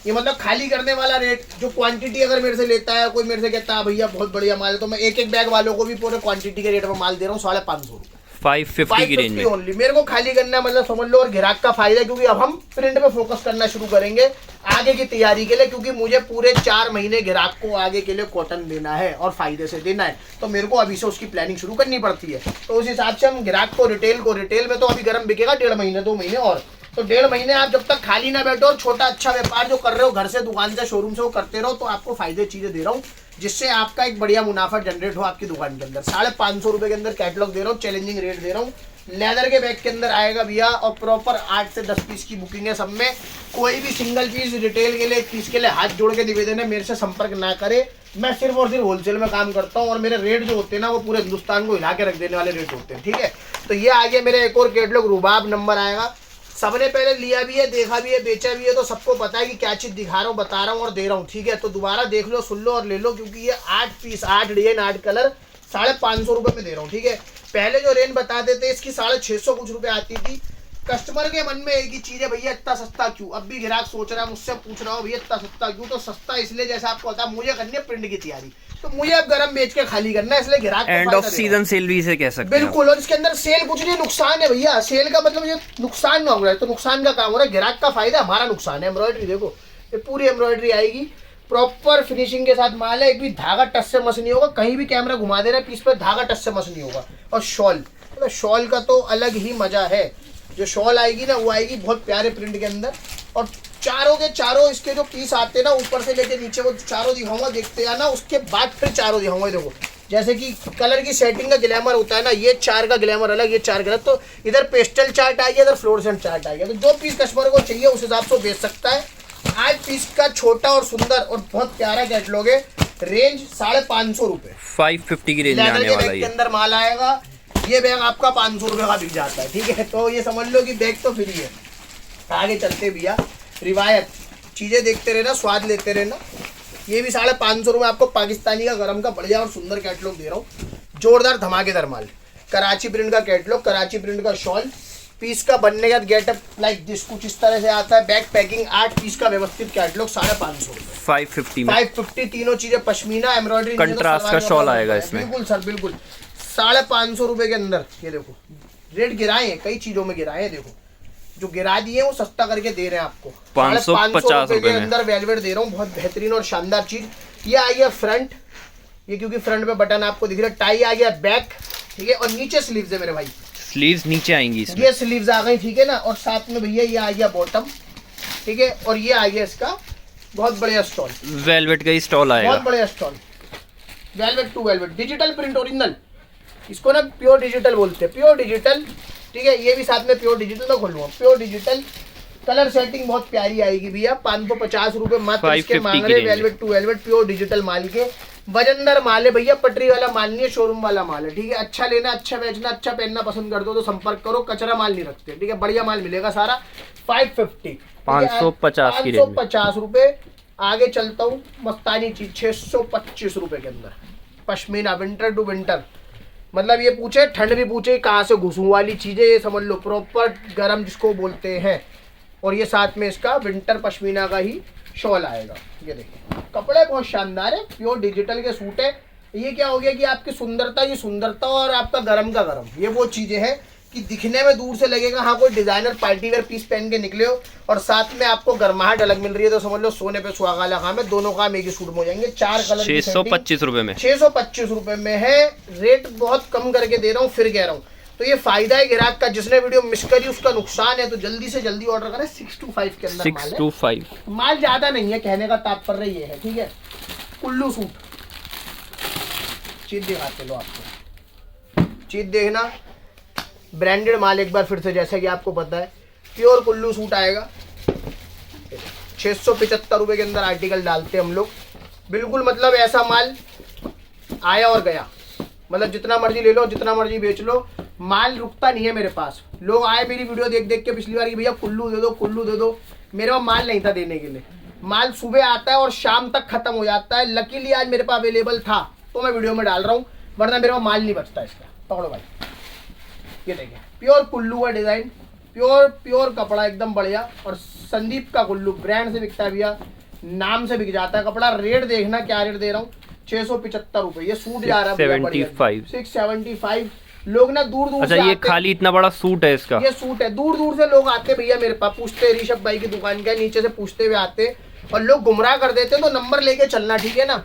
ये मतलब खाली करने वाला रेट। जो क्वांटिटी अगर मेरे से लेता है, कोई मेरे से कहता है भैया बहुत बढ़िया माल है, तो मैं एक बैग वालों को भी पूरे क्वांटिटी के रेट में माल दे रहा हूँ 550 रुपए, 550 की रेंज में ओनली। मेरे को खाली करना है, मतलब समझ लो। और ग्राहक का फायदा, क्योंकि अब हम प्रिंट पे फोकस करना शुरू करेंगे आगे की तैयारी के लिए, क्योंकि मुझे पूरे 4 महीने ग्राहक को आगे के लिए कॉटन देना है और फायदे से देना है। तो मेरे को अभी से उसकी प्लानिंग शुरू करनी पड़ती है। तो उस हिसाब से हम ग्राहक को रिटेल में तो अभी गर्म बिकेगा 1.5 महीने 2 महीने और। तो 1.5 महीने आप जब तक खाली ना बैठो और छोटा अच्छा व्यापार जो कर रहे हो घर से, दुकान से, शोरूम से, वो करते रहो, तो आपको फायदे चीजें दे रहा हूँ, जिससे आपका एक बढ़िया मुनाफा जनरेट हो आपकी दुकान के अंदर। 550 रुपए के अंदर कैटलॉग दे रहा हूँ, चैलेंजिंग रेट दे रहा हूँ। लेदर के बैग के अंदर आएगा भैया, और प्रॉपर 8 से 10 पीस की बुकिंग है सब में। कोई भी सिंगल पीस रिटेल के लिए, पीस के लिए हाथ जोड़ के निवेदन है, मेरे से संपर्क ना करे। मैं सिर्फ और सिर्फ होलसेल में काम करता हूँ, और मेरे रेट जो होते हैं ना, वो पूरे हिंदुस्तान को हिला के रख देने वाले रेट होते हैं, ठीक है। तो ये आ गया मेरा एक और कैटलॉग, रुबाब नंबर आएगा। सबने पहले लिया भी है, देखा भी है, बेचा भी है, तो सबको पता है कि क्या चीज दिखा रहा हूँ, बता रहा हूँ और दे रहा हूँ, ठीक है। तो दोबारा देख लो, सुन लो और ले लो, क्योंकि ये 8 पीस, 8 डिजाइन, 8 कलर 550 रुपए में दे रहा हूँ, ठीक है। पहले जो रेंज बता देते इसकी 650 कुछ रुपए आती थी। कस्टमर के मन में एक ही चीज है, भैया इतना सस्ता क्यों। अब भी ग्राहक सोच रहा है, मुझसे पूछ रहा हो भैया इतना सस्ता क्यों। तो सस्ता इसलिए, जैसा आपको पता, मुझे करनी है प्रिंट की तैयारी, तो मुझे अब गरम बेच के खाली करना है, इसलिए ग्राहक एंड ऑफ सीजन सेल भी इसे कह सकते हैं। बिल्कुल, और इसके अंदर सेल कुछ नहीं, नुकसान है भैया। सेल का मतलब ये नुकसान ना हो रहा है, तो नुकसान का काम हो रहा है। ग्राहक का फायदा, हमारा नुकसान है। एम्ब्रॉयडरी देखो, ये पूरी एम्ब्रॉयडरी आएगी, प्रॉपर फिनिशिंग के साथ माल है। एक भी धागा टच से मस नहीं होगा, कहीं भी कैमरा घुमा दे रहा है पीस पे, धागा टच से मस नहीं होगा। और शॉल, मतलब शॉल का तो अलग ही मजा है। जो शॉल आएगी ना, वो आएगी बहुत प्यारे प्रिंट के अंदर। और चारों के चारों इसके जो पीस आते हैं ना, ऊपर से लेके नीचे, वो चारों दिखाऊंगा, देखते आना। उसके बाद फिर चारों दिखाऊंगा। देखो, जैसे कि कलर की सेटिंग का ग्लैमर होता है ना, ये 4 का ग्लैमर अलग, ये 4 गलत। तो इधर पेस्टल चार्ट आ गया, इधर फ्लोरेसेंट चार्ट आ गया। तो जो पीस कस्टमर को चाहिए उस हिसाब से बेच सकता है। 8 पीस का छोटा और सुंदर और बहुत प्यारा कैटलॉग है। रेंज 550 रुपए, 550 की रेंज में आने वाला है। के अंदर माल आएगा। ये बैग आपका 500 रुपए का बिक जाता है, ठीक है। तो ये समझ लो कि बैग तो फ्री है। आगे चलते भैया, रिवायत चीजें देखते रहना, स्वाद लेते रहना। ये भी 550 रुपए आपको पाकिस्तानी का गरम का बढ़िया और सुंदर कैटलॉग दे रहा हूँ। जोरदार धमाकेदार माल, कराची प्रिंट का कैटलॉग, कराची प्रिंट का शॉल। पीस का बनने का गेटअप लाइक दिस, कुछ इस तरह से आता है। बैक पैकिंग, 8 पीस का व्यवस्थित कैटलॉग, 550 रुपए, 550 में 550। तीनों चीजें पश्मीना, एम्ब्रॉयडरी, कंट्रास्ट का शॉल आएगा इसमें। बिल्कुल सर, बिल्कुल 550 रुपए के अंदर। ये देखो, रेट गिराए हैं, कई चीजों में गिराए हैं। देखो, जो गिरा दिए वो सस्ता करके दे रहे हैं आपको। 550 रुपए के अंदर वेलवेट दे रहा हूँ, बहुत बेहतरीन और शानदार चीज। ये आ गया फ्रंट, ये क्योंकि फ्रंट पे बटन आपको दिख रहा है। टाई आ गया बैक, ठीक है। और नीचे स्लीव्स है मेरे भाई, स्लीव्स नीचे आएंगी इसमें। ये स्लीव्स आ गई, ठीक है ना। और साथ में भैया ये आ गया बॉटम, ठीक है। और ये आ गया इसका बहुत बढ़िया स्टॉल, वेलवेट का ही स्टॉल आएगा, बहुत बढ़िया stole. Velvet to velvet, digital print original, इसको ना प्योर डिजिटल बोलते हैं, प्योर डिजिटल, ठीक है। ये भी साथ में प्योर डिजिटल में खोलूंगा, प्योर डिजिटल। कलर सेटिंग बहुत प्यारी आएगी भैया। 550 रुपए मात्र इसके मांग रहे। Velvet to velvet, pure digital माल के, वजनदार माल है भैया। पटरी वाला माल नहीं है, शोरूम वाला माल है, ठीक है। अच्छा लेना, अच्छा बेचना, अच्छा पहनना पसंद कर दो तो संपर्क करो। कचरा माल नहीं रखते, ठीक है। बढ़िया माल मिलेगा सारा। 550, 550 की रेंज में, 550 रुपए। आगे चलता हूँ, मस्तानी चीज 625 रुपए के अंदर, पश्मीना, विंटर टू विंटर। मतलब ये पूछे, ठंड भी पूछे कहाँ से घुसूं वाली चीजें, ये समझ लो प्रॉपर गरम जिसको बोलते हैं। और ये साथ में इसका विंटर पश्मीना का ही शॉल आएगा। ये देखिए कपड़े बहुत शानदार है, प्योर डिजिटल के सूट है। ये क्या हो गया कि आपकी सुंदरता की सुंदरता और आपका गरम का गरम, ये वो चीजें हैं कि दिखने में दूर से लगेगा हाँ कोई डिजाइनर पार्टी वेयर पीस पहन के निकले हो, और साथ में आपको गर्माहट अलग मिल रही है, तो समझ लो सोने पे सुहागा लगा में दोनों काम एक ही सूट में हो जाएंगे। 4 कलर 625 रुपए में, 625 रुपए में है। रेट बहुत कम करके दे रहा हूँ, फिर कह रहा हूँ तो ये फायदा है ग्राहक का। जिसने वीडियो मिस करी उसका नुकसान है, तो जल्दी से जल्दी ऑर्डर करें। 625 के अंदर 625 माल ज्यादा नहीं है, कहने का तात्पर्य ये है। ठीक है, कुल्लू सूट चीज दिखाते लो आपको, चीज देखना ब्रांडेड माल एक बार फिर से, जैसा कि आपको पता है प्योर कुल्लू सूट आएगा। 675 रुपए के अंदर आर्टिकल डालते हैं हम लोग, बिल्कुल मतलब ऐसा माल आया और गया, मतलब जितना मर्जी ले लो जितना मर्जी बेच लो, माल रुकता नहीं है मेरे पास। लोग आए मेरी वीडियो देख देख के पिछली बार कि भैया कुल्लू दे दो कुल्लू दे दो, मेरे पास माल नहीं था देने के लिए। माल सुबह आता है और शाम तक खत्म हो जाता है। लकीली आज मेरे पास अवेलेबल था तो मैं वीडियो में डाल रहा हूँ, वरना मेरे पास माल नहीं बचता इसका। पकड़ो भाई, ये देखिए प्योर कुल्लू का डिजाइन, प्योर कपड़ा एकदम बढ़िया। और संदीप का कुल्लू ब्रांड से बिकता है भैया, नाम से बिक जाता है कपड़ा। रेट देखना क्या रेट दे रहा हूँ, 675 रुपए। ये सूट जा रहा है 675। लोग ना दूर दूर अच्छा, से ये खाली इतना बड़ा सूट है इसका? ये सूट है, दूर दूर से लोग आते भैया मेरे पास, पूछते ऋषभ भाई की दुकान का, नीचे से पूछते हुए आते और लोग गुमराह कर देते, तो नंबर लेके चलना, ठीक है ना।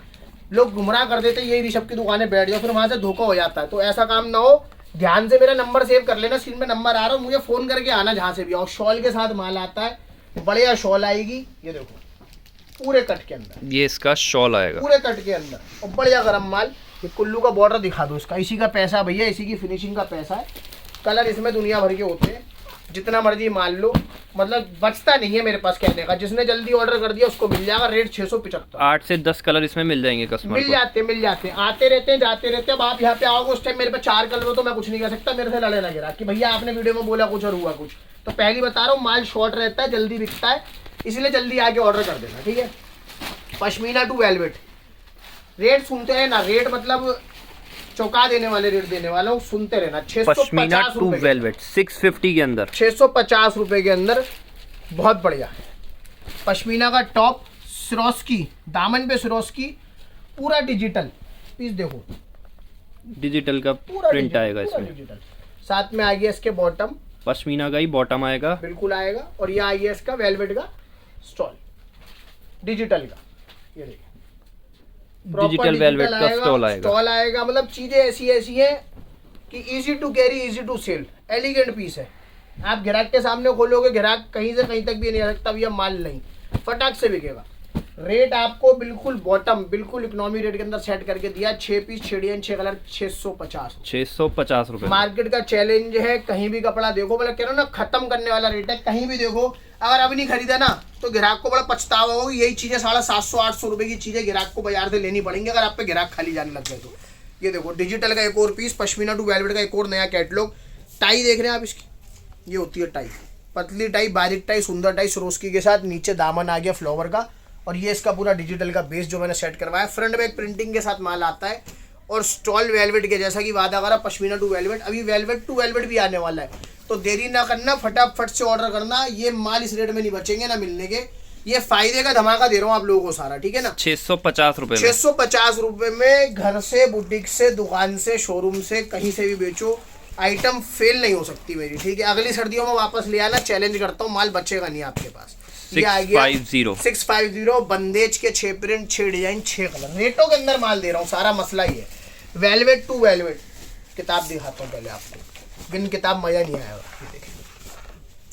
लोग गुमराह कर देते ये ऋषभ की दुकान है बैठ जाओ, फिर वहां से धोखा हो जाता है। तो ऐसा काम ना हो, ध्यान से मेरा नंबर सेव कर लेना, स्क्रीन में नंबर आ रहा है, मुझे फोन करके आना जहां से भी आओ। शॉल के साथ माल आता है, बढ़िया शॉल आएगी। ये देखो पूरे कट के अंदर, ये इसका शॉल आएगा पूरे कट के अंदर, और बढ़िया गरम माल। ये कुल्लू का बॉर्डर दिखा दो इसका, इसी का पैसा भैया, इसी की फिनिशिंग का पैसा है। कलर इसमें दुनिया भर के होते हैं, जितना मर्जी मान लो, मतलब बचता नहीं है मेरे पास कहने का। जिसने जल्दी ऑर्डर कर दिया उसको मिल जाएगा। रेट 675। 8 से 10 कलर इसमें मिल जाएंगे कस्टमर मिल जाते हैं, आते रहते हैं जाते रहते हैं। अब आप यहाँ पे आओगे उस टाइम मेरे पे 4 कलर हो तो मैं कुछ नहीं कर सकता, मेरे से लड़े लगे रहा कि भैया आपने वीडियो में बोला कुछ और हुआ कुछ। तो पहली बता रहा हूँ माल शॉर्ट रहता है, जल्दी बिकता है, इसलिए जल्दी आके ऑर्डर कर देना, ठीक है। पश्मीना टू वेलवेट, रेट सुनते हैं ना, रेट मतलब चौंका देने वाले रेट देने वाला हूँ, सुनते रहना। 650 टू वेलवेट 650 के अंदर, 650 रुपए के अंदर, बहुत बढ़िया पश्मीना का टॉप, सिरोस्की दामन पे, सिरोस्की पूरा डिजिटल पीस देखो, डिजिटल का पूरा प्रिंट आएगा इसमें। डिजिटल साथ में आ गया इसके बॉटम, पश्मीना का ही बॉटम आएगा, बिल्कुल आएगा। और ये आ गया इसका वेलवेट का स्टॉल डिजिटल का, ये देखिए डिजिटल वेलवेट का स्टॉल आएगा। मतलब चीजें ऐसी है कि easy to carry, easy to sell, elegant piece है। आप ग्राहक के सामने खोलोगे, ग्राहक कहीं से कहीं तक भी नहीं आ सकता भैया, माल नहीं फटाक से बिकेगा। रेट आपको बिल्कुल बॉटम, बिल्कुल इकोनॉमी रेट के अंदर सेट करके दिया। 6 पीस 6 डिजाइन 6 कलर 650 रुपए। मार्केट का चैलेंज है, कहीं भी कपड़ा देखो, मतलब कह रहा हूं ना खत्म करने वाला रेट है। कहीं भी देखो, अगर अभी नहीं खरीदा ना तो ग्राहक को बड़ा पछतावा होगा। यही चीजें 750-800 रुपए की चीजें ग्राहक को बाजार से लेनी पड़ेंगी अगर आप पे ग्राहक खाली जाने लग गए तो। ये देखो डिजिटल का एक और पीस, पश्मीना टू वेलवेट का एक और नया कैटलॉग। टाई देख रहे हैं आप इसकी, ये होती है टाई, पतली टाई, बारीक टाई, सुंदर टाई, सिरोस्की के साथ। नीचे दामन आ गया फ्लावर का, और ये इसका पूरा डिजिटल का बेस जो मैंने सेट करवाया। फ्रंट में एक प्रिंटिंग के साथ माल आता है, और स्टॉल वेलवेट के जैसा कि वादा करा पश्मीना टू वेलवेट। अभी वेलवेट टू वेलवेट भी आने वाला है, तो देरी ना करना, फटाफट से ऑर्डर करना। ये माल इस रेट में नहीं बचेंगे ना मिलने के, ये फायदे का धमाका दे रहा हूँ आप लोगों को सारा, ठीक है ना। 650 रुपए, 650 रुपए में घर से, बुटीक से, दुकान से, शोरूम से, कहीं से भी बेचो, आइटम फेल नहीं हो सकती मेरी, ठीक है। अगली सर्दियों में वापस ले आना, चैलेंज करता हूँ, माल बचेगा नहीं आपके पास। 650 बंदेज के 6 प्रिंट 6 डिजाइन 6 कलर, रेटों के अंदर माल दे रहा हूँ, सारा मसला ही है। वेलवेट टू वेलवेट, किताब दिखाता हूँ पहले आपको, बिन किताब मजा नहीं आएगा।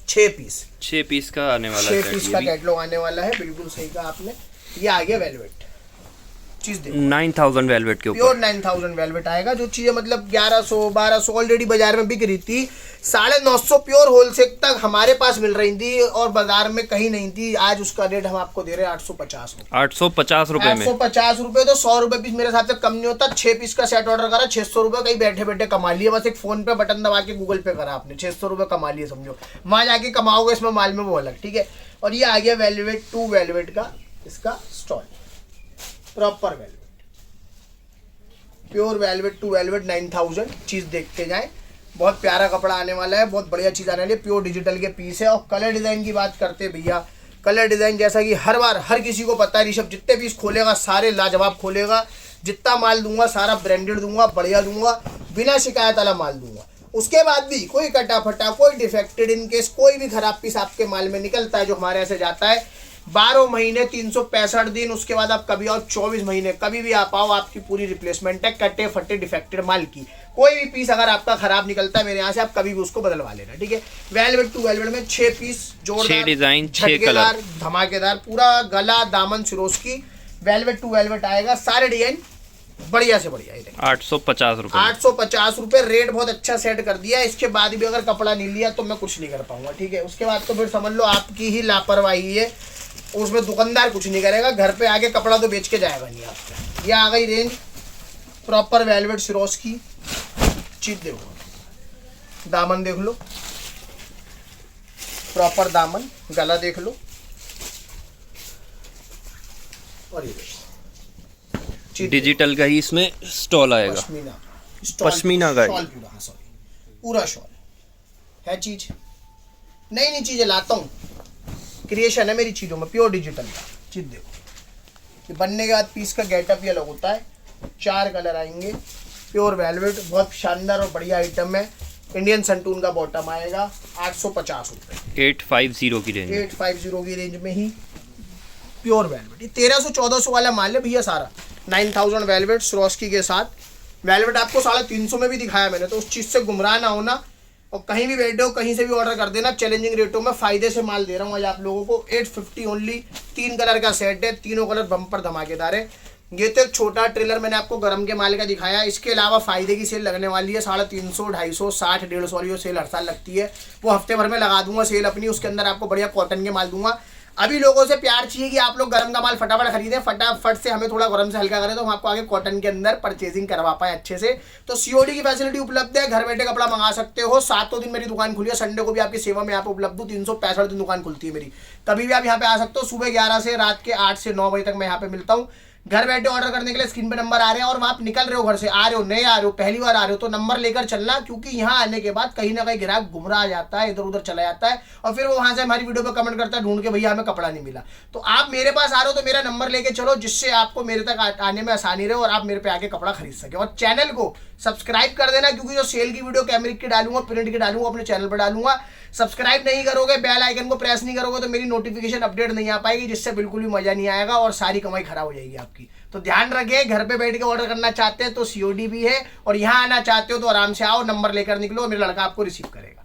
6 पीस का आने वाला 6 पीस का कैटलॉग आने वाला है, बिल्कुल सही कहा आपने। ये आ गया वेलवेट चीज, देखो 9000 वेलवेट के ऊपर, प्योर 9000 वेलवेट आएगा। जो चीजें मतलब 1100-1200 ऑलरेडी बाजार में बिक रही थी, 950 प्योर होलसेल तक हमारे पास मिल रही थी और बाजार में कहीं नहीं थी। आज उसका रेट हम आपको दे रहे हैं 850 रुपए। 850 रुपए में 850 रुपए, तो 100 रुपए पीस मेरे हिसाब से कम नहीं होता। 6 पीस का सेट ऑर्डर करा, 600 रुपए कहीं बैठे बैठे कमा लिया। बस एक फोन पे बटन दबा के गूगल पे करा आपने, 600 रुपए कमा लिए समझो। वहां जाके कमाओगे इसमें माल में वो अलग, ठीक है। और ये आ गया वेलवेट टू वेलवेट का इसका stole, proper velvet, pure velvet to velvet 9000। चीज देखते जाएं, बहुत प्यारा कपड़ा आने वाला है, बहुत बढ़िया चीज आने वाली है। प्योर डिजिटल के पीस है। और कलर डिजाइन की बात करते भैया कलर डिजाइन जैसा कि हर बार हर किसी को पता है, ऋषभ जितने पीस खोलेगा सारे लाजवाब खोलेगा। जितना माल दूंगा सारा ब्रांडेड दूंगा, बढ़िया दूंगा, बिना शिकायत वाला माल दूंगा। उसके बाद भी कोई कटा फटा, कोई डिफेक्टेड, इन केस कोई भी खराब पीस आपके माल में निकलता है जो हमारे यहाँ से जाता है, 12 महीने 365 दिन, उसके बाद आप कभी आओ 24 महीने कभी भी आप आओ, आपकी पूरी रिप्लेसमेंट है कटे फटे डिफेक्टेड माल की। कोई भी पीस अगर आपका खराब निकलता है मेरे यहाँ से, आप कभी भी उसको बदलवा लेना, ठीक है। वेलवेट टू वेलवेट में 6 पीस जोरदार, 6 डिजाइन, 6 झटकेदार, कलर, धमाकेदार, पूरा गला दामन सिरोस्की वेलवेट टू वेलवेट आएगा। सारे डिजाइन बढ़िया से बढ़िया। 850 रुपए, 850 रुपए रेट बहुत अच्छा सेट कर दिया। इसके बाद भी अगर कपड़ा नहीं लिया तो मैं कुछ नहीं कर पाऊंगा, ठीक है। उसके बाद तो फिर समझ लो आपकी ही लापरवाही है, उसमें दुकानदार कुछ नहीं करेगा। घर पे आके कपड़ा तो बेच के जाएगा नहीं आपका। ये आ गई रेंज प्रॉपर वेलवेट सिरोस की चीज। देखो दामन देख लो, प्रॉपर दामन, गला देख लो, और ये देखो डिजिटल का ही इसमें स्टॉल आएगा, पश्मीना का शॉल पूरा, हाँ सॉरी, पूरा शॉल है। चीज नई नई चीजें लाता हूँ, क्रिएशन है मेरी चीजों में, प्योर डिजिटल का। चीज देखो, ये बनने के बाद पीस का गेटअप ये अलग होता है। 4 कलर आएंगे, प्योर वेलवेट, बहुत शानदार और बढ़िया आइटम है। इंडियन संटून का बॉटम आएगा, 850 रुपये, 850 की रेंज, 850 की रेंज में ही प्योर वेलवेट। ये 1300-1400 वाला माल है भैया सारा। 9000 वेलवेट स्रोस्की के साथ। वेलवेट आपको 350 में भी दिखाया मैंने, तो उस चीज़ से गुमराह ना होना, और कहीं भी बैठे हो कहीं से भी ऑर्डर कर देना। चैलेंजिंग रेटों में फायदे से माल दे रहा हूँ आज आप लोगों को। 850 ओनली। 3 कलर का सेट है, तीनों कलर बम्पर धमाकेदार है। ये तो एक छोटा ट्रेलर मैंने आपको गरम के माल का दिखाया। इसके अलावा फायदे की सेल लगने वाली है, 350, 250, 60, 150 वाली जो सेल हर साल लगती है, वो हफ्ते भर में लगा दूंगा सेल अपनी। उसके अंदर आपको बढ़िया कॉटन के माल दूंगा। अभी लोगों से प्यार चाहिए कि आप लोग गरम का माल फटाफट खरीदें, फटाफट से हमें थोड़ा गरम से हल्का करें, तो हम आपको आगे कॉटन के अंदर परचेजिंग करवा पाए अच्छे से। तो सीओडी की फैसिलिटी उपलब्ध है, घर बैठे कपड़ा मंगा सकते हो। 7 दिन मेरी दुकान खुली है, संडे को भी आपकी सेवा में यहाँ पे उपलब्ध हूँ। 365 दिन दुकान खुलती है मेरी, कभी भी आप यहाँ पे आ सकते हो। सुबह 11 से रात के 8 से 9 बजे तक मैं यहाँ पे मिलता हूँ। घर बैठे ऑर्डर करने के लिए स्क्रीन पे नंबर आ रहे हैं, और आप निकल रहे हो घर से, आ रहे हो, नए आ रहे हो, पहली बार आ रहे हो, तो नंबर लेकर चलना, क्योंकि यहाँ आने के बाद कहीं ना कहीं ग्राहक गुमराह जाता है, इधर उधर चला जाता है, और फिर वो वहां से हमारी वीडियो पर कमेंट करता है ढूंढ के, भैया हमें कपड़ा नहीं मिला। तो आप मेरे पास आ रहे हो तो मेरा नंबर लेके चलो, जिससे आपको मेरे तक आने में आसानी रहे और आप मेरे पे आके कपड़ा खरीद सके। और चैनल को सब्सक्राइब कर देना, क्योंकि जो सेल की वीडियो कैमरिक की डालूंगा, प्रिंट की डालूंगा, अपने चैनल पर डालूंगा। सब्सक्राइब नहीं करोगे, बेल आइकन को प्रेस नहीं करोगे, तो मेरी नोटिफिकेशन अपडेट नहीं आ पाएगी, जिससे बिल्कुल भी मजा नहीं आएगा और सारी कमाई खराब हो जाएगी आपकी। तो ध्यान रखें, घर पे बैठ के ऑर्डर करना चाहते हैं तो सीओडी भी है, और यहाँ आना चाहते हो तो आराम से आओ, नंबर लेकर निकलो, मेरा लड़का आपको रिसीव करेगा।